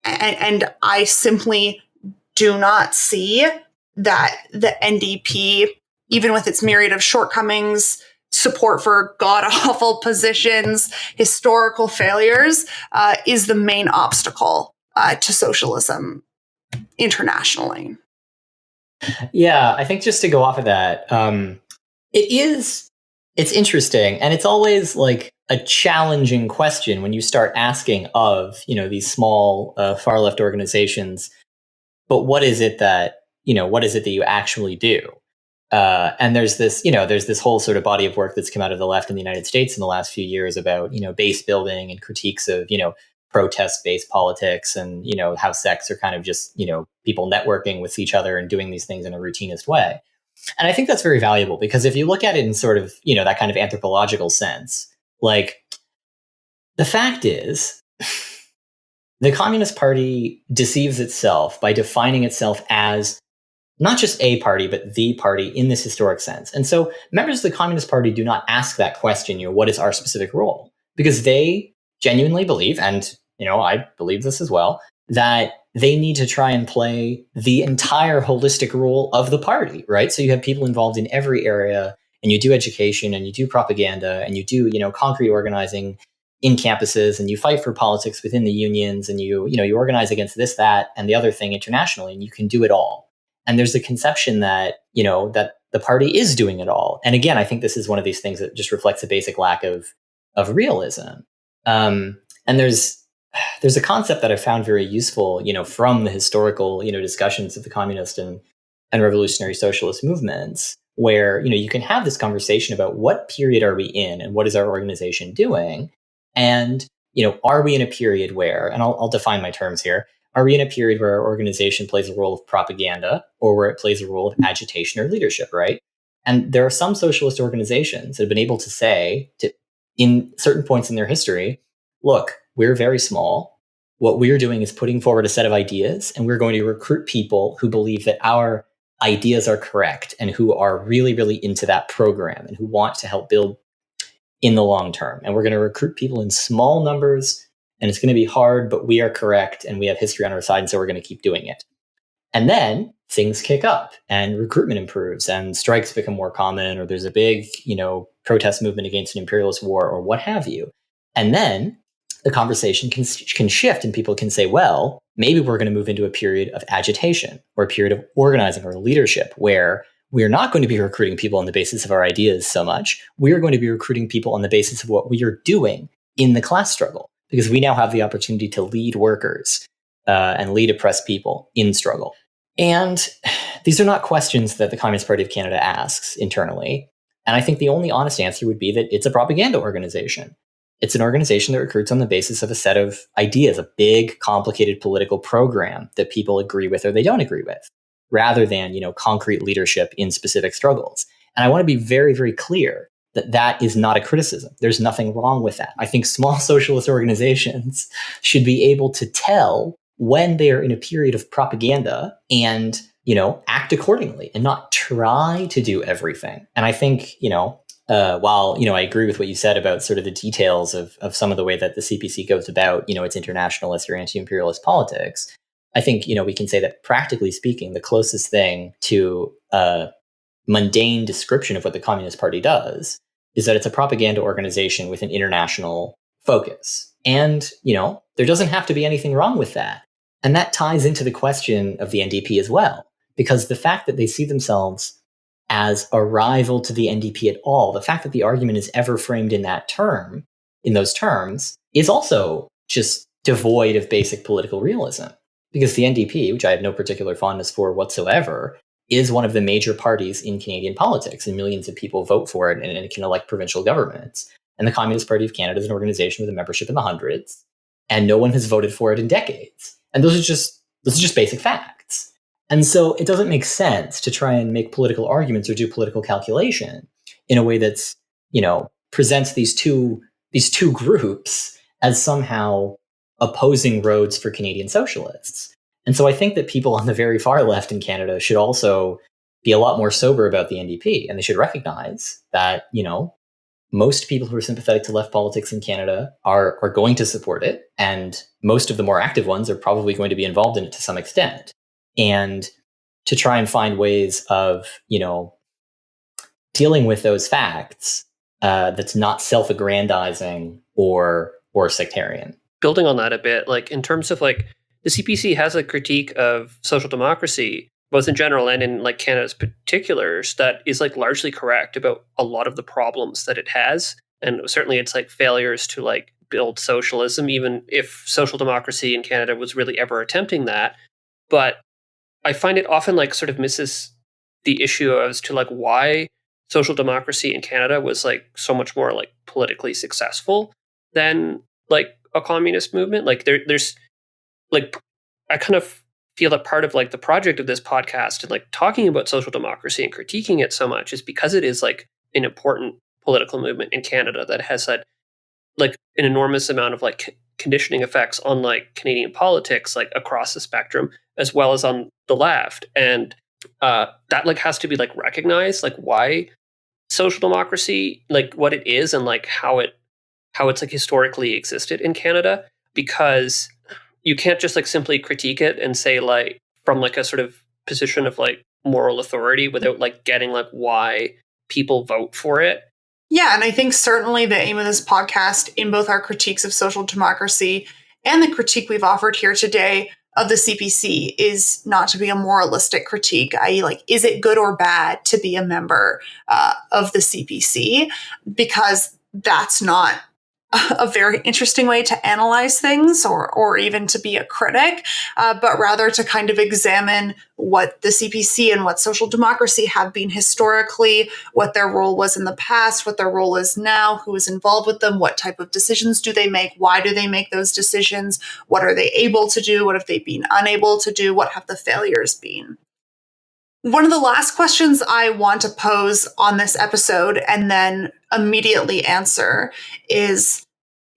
And I simply do not see that the NDP, even with its myriad of shortcomings, support for god-awful positions, historical failures, is the main obstacle to socialism internationally. Yeah, I think just to go off of that, it's interesting, and it's always like a challenging question when you start asking of, you know, these small far left organizations, but what is it that you actually do? And there's this whole sort of body of work that's come out of the left in the United States in the last few years about, you know, base building and critiques of, you know, protest-based politics, and, you know, how sects are kind of just, you know, people networking with each other and doing these things in a routinist way. And I think that's very valuable, because if you look at it in sort of, you know, that kind of anthropological sense, like, the fact is, the Communist Party deceives itself by defining itself as not just a party, but the party in this historic sense. And so members of the Communist Party do not ask that question, you know, what is our specific role? Because they genuinely believe, and, you know, I believe this as well, that they need to try and play the entire holistic role of the party, right? So you have people involved in every area, and you do education, and you do propaganda, and you do, you know, concrete organizing in campuses, and you fight for politics within the unions, and you organize against this, that, and the other thing internationally, and you can do it all. And there's the conception that, you know, that the party is doing it all. And again, I think this is one of these things that just reflects a basic lack of realism. And there's a concept that I found very useful, you know, from the historical, you know, discussions of the communist and revolutionary socialist movements, where, you know, you can have this conversation about what period are we in and what is our organization doing? And, you know, are we in a period where, and I'll define my terms here, are we in a period where our organization plays a role of propaganda, or where it plays a role of agitation or leadership, right? And there are some socialist organizations that have been able to say, in certain points in their history, look, we're very small. What we're doing is putting forward a set of ideas, and we're going to recruit people who believe that our ideas are correct and who are really, really into that program and who want to help build in the long term. And we're going to recruit people in small numbers, and it's going to be hard, but we are correct and we have history on our side, and so we're going to keep doing it. And then things kick up and recruitment improves and strikes become more common, or there's a big, you know, protest movement against an imperialist war or what have you. And then the conversation can shift, and people can say, well, maybe we're going to move into a period of agitation or a period of organizing or leadership, where we're not going to be recruiting people on the basis of our ideas so much. We're going to be recruiting people on the basis of what we are doing in the class struggle, because we now have the opportunity to lead workers and lead oppressed people in struggle. And these are not questions that the Communist Party of Canada asks internally. And I think the only honest answer would be that it's a propaganda organization. It's an organization that recruits on the basis of a set of ideas, a big, complicated political program that people agree with or they don't agree with, rather than, you know, concrete leadership in specific struggles. And I want to be very, very clear that that is not a criticism. There's nothing wrong with that. I think small socialist organizations should be able to tell when they are in a period of propaganda and, you know, act accordingly and not try to do everything. And I think, you know, while, you know, I agree with what you said about sort of the details of some of the way that the CPC goes about, you know, its internationalist or anti-imperialist politics, I think, you know, we can say that practically speaking, the closest thing to a mundane description of what the Communist Party does is that it's a propaganda organization with an international focus. And, you know, there doesn't have to be anything wrong with that. And that ties into the question of the NDP as well, because the fact that they see themselves as a rival to the NDP at all, the fact that the argument is ever framed in those terms, is also just devoid of basic political realism. Because the NDP, which I have no particular fondness for whatsoever, is one of the major parties in Canadian politics, and millions of people vote for it, and it can elect provincial governments. And the Communist Party of Canada is an organization with a membership in the hundreds, and no one has voted for it in decades. And those are just basic facts. And so it doesn't make sense to try and make political arguments or do political calculation in a way that's, presents these two groups as somehow opposing roads for Canadian socialists. And so I think that people on the very far left in Canada should also be a lot more sober about the NDP, and they should recognize that, most people who are sympathetic to left politics in Canada are going to support it, and most of the more active ones are probably going to be involved in it to some extent. And to try and find ways of, dealing with those facts that's not self-aggrandizing or sectarian. Building on that a bit, like in terms of like the CPC has a critique of social democracy, both in general and in like Canada's particulars, that is like largely correct about a lot of the problems that it has. And certainly it's like failures to like build socialism, even if social democracy in Canada was really ever attempting that. But I find it often like sort of misses the issue as to like why social democracy in Canada was like so much more like politically successful than like a communist movement. Like there's like, I kind of feel that part of like the project of this podcast and like talking about social democracy and critiquing it so much is because it is like an important political movement in Canada that has had like an enormous amount of like conditioning effects on like Canadian politics, like across the spectrum, as well as on the left. And that like has to be like recognized, like why social democracy, like what it is and like how it's like historically existed in Canada, because you can't just like simply critique it and say like from like a sort of position of like moral authority without like getting like why people vote for it. Yeah, and I think certainly the aim of this podcast, in both our critiques of social democracy and the critique we've offered here today of the CPC, is not to be a moralistic critique, i.e. like, is it good or bad to be a member of the CPC? Because that's not a very interesting way to analyze things or even to be a critic, but rather to kind of examine what the CPC and what social democracy have been historically, what their role was in the past, what their role is now, who is involved with them, what type of decisions do they make, why do they make those decisions, what are they able to do, what have they been unable to do, what have the failures been. One of the last questions I want to pose on this episode and then immediately answer is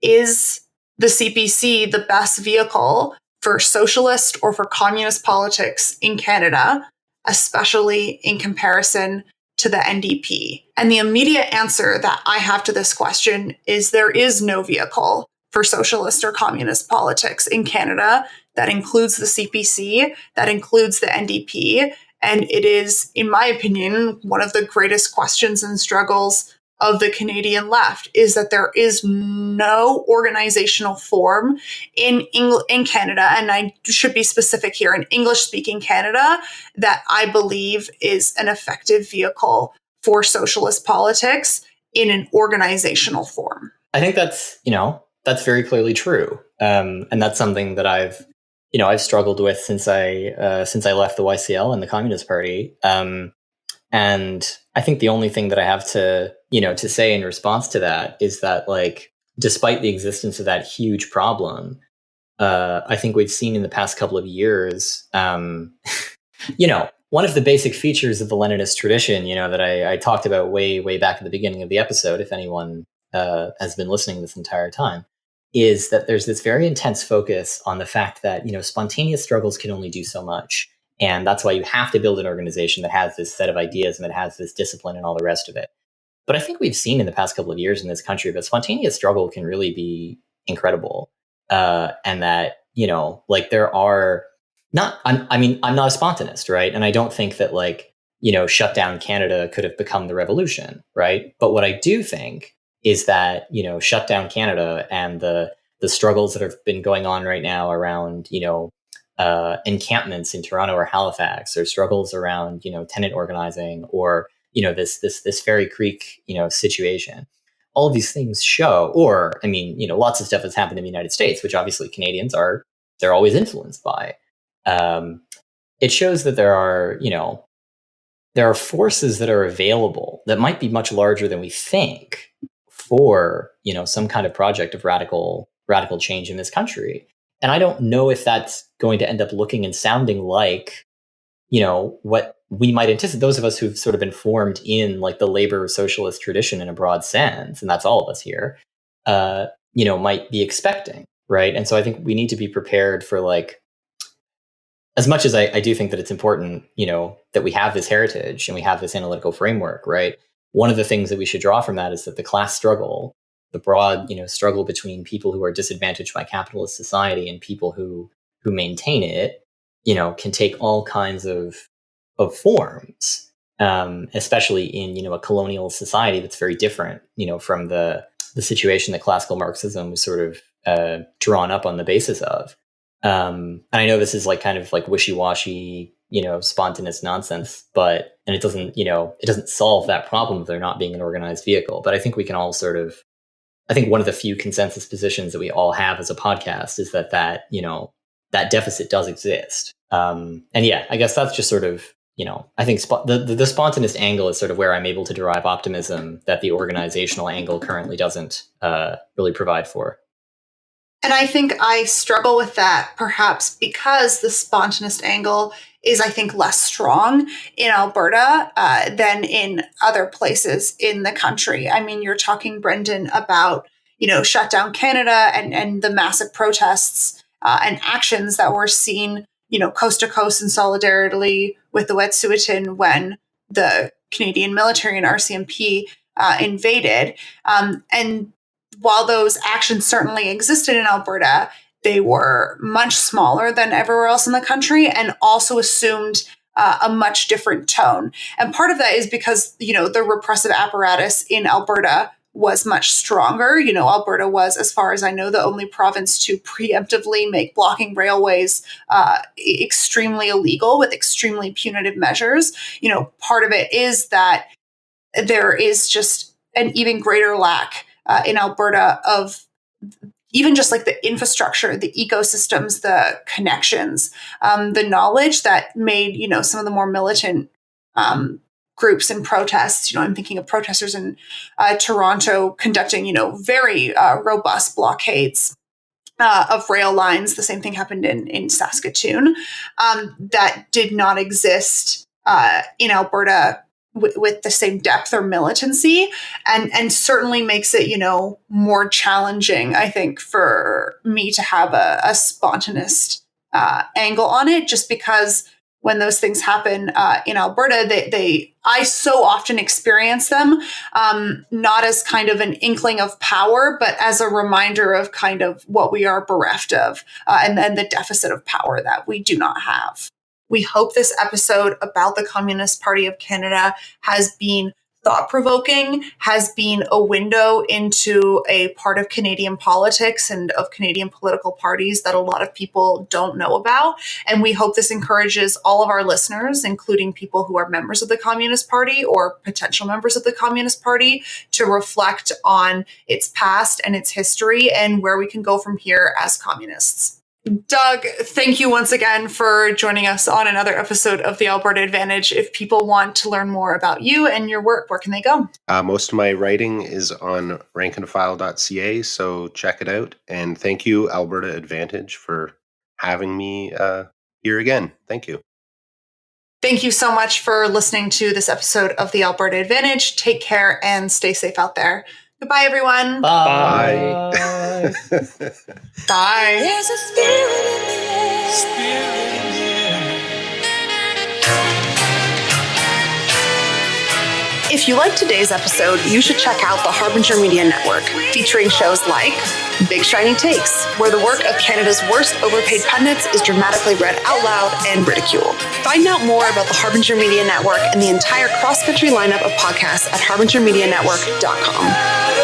the CPC the best vehicle for socialist or for communist politics in Canada, especially in comparison to the NDP? And the immediate answer that I have to this question is there is no vehicle for socialist or communist politics in Canada that includes the CPC, that includes the NDP. And it is, in my opinion, one of the greatest questions and struggles of the Canadian left, is that there is no organizational form in Canada, and I should be specific here, in English-speaking Canada, that I believe is an effective vehicle for socialist politics in an organizational form. I think that's very clearly true, and that's something that I've struggled with since I left the YCL and the Communist Party. And I think the only thing that I have to say in response to that is that, like, despite the existence of that huge problem, I think we've seen in the past couple of years, one of the basic features of the Leninist tradition, that I talked about way back at the beginning of the episode, if anyone has been listening this entire time, is that there's this very intense focus on the fact that, spontaneous struggles can only do so much. And that's why you have to build an organization that has this set of ideas and that has this discipline and all the rest of it. But I think we've seen in the past couple of years in this country that spontaneous struggle can really be incredible. And that, there are I'm not a spontanist, right? And I don't think that shut down Canada could have become the revolution, right? But what I do think is that, shut down Canada and the struggles that have been going on right now around, encampments in Toronto or Halifax, or struggles around, tenant organizing, or, this Fairy Creek, situation. All of these things show, lots of stuff has happened in the United States, which obviously Canadians they're always influenced by. It shows that there are forces that are available that might be much larger than we think for, some kind of project of radical change in this country. And I don't know if that's going to end up looking and sounding like what we might anticipate, those of us who've sort of been formed in like the labor socialist tradition in a broad sense, and that's all of us here, might be expecting, right? And so I think we need to be prepared for like, as much as I do think that it's important, that we have this heritage and we have this analytical framework, right? One of the things that we should draw from that is that the class struggle, the broad, struggle between people who are disadvantaged by capitalist society and people who maintain it, can take all kinds of forms, especially in, a colonial society that's very different, from the situation that classical Marxism was sort of drawn up on the basis of. And I know this is like kind of like wishy-washy, spontaneous nonsense, and it doesn't solve that problem of there not being an organized vehicle. But I think we can all I think one of the few consensus positions that we all have as a podcast is that that deficit does exist. And yeah, I guess that's just sort of, I think the spontaneous angle is sort of where I'm able to derive optimism that the organizational angle currently doesn't really provide for. And I think I struggle with that perhaps because the spontaneous angle is, I think, less strong in Alberta than in other places in the country. I mean, you're talking, Brendan, about, shut down Canada and the massive protests and actions that were seen, coast to coast in solidarity with the Wet'suwet'en when the Canadian military and RCMP invaded. And while those actions certainly existed in Alberta, they were much smaller than everywhere else in the country and also assumed a much different tone. And part of that is because, the repressive apparatus in Alberta was much stronger. Alberta was, as far as I know, the only province to preemptively make blocking railways extremely illegal with extremely punitive measures. Part of it is that there is just an even greater lack in Alberta of even just like the infrastructure, the ecosystems, the connections, the knowledge that made, some of the more militant groups and protests. I'm thinking of protesters in Toronto conducting, very robust blockades of rail lines. The same thing happened in Saskatoon that did not exist in Alberta with the same depth or militancy, and certainly makes it, more challenging, I think, for me to have a spontaneous angle on it, just because when those things happen in Alberta, I so often experience them not as kind of an inkling of power, but as a reminder of kind of what we are bereft of, and then the deficit of power that we do not have. We hope this episode about the Communist Party of Canada has been thought-provoking, has been a window into a part of Canadian politics and of Canadian political parties that a lot of people don't know about. And we hope this encourages all of our listeners, including people who are members of the Communist Party or potential members of the Communist Party, to reflect on its past and its history and where we can go from here as communists. Doug, thank you once again for joining us on another episode of The Alberta Advantage. If people want to learn more about you and your work, where can they go? Most of my writing is on rankandfile.ca, so check it out. And thank you, Alberta Advantage, for having me here again. Thank you. Thank you so much for listening to this episode of The Alberta Advantage. Take care and stay safe out there. Goodbye, everyone. Bye. Bye. There's a spirit in the air. If you liked today's episode, you should check out the Harbinger Media Network, featuring shows like Big Shiny Takes, where the work of Canada's worst overpaid pundits is dramatically read out loud and ridiculed. Find out more about the Harbinger Media Network and the entire cross-country lineup of podcasts at harbingermedianetwork.com.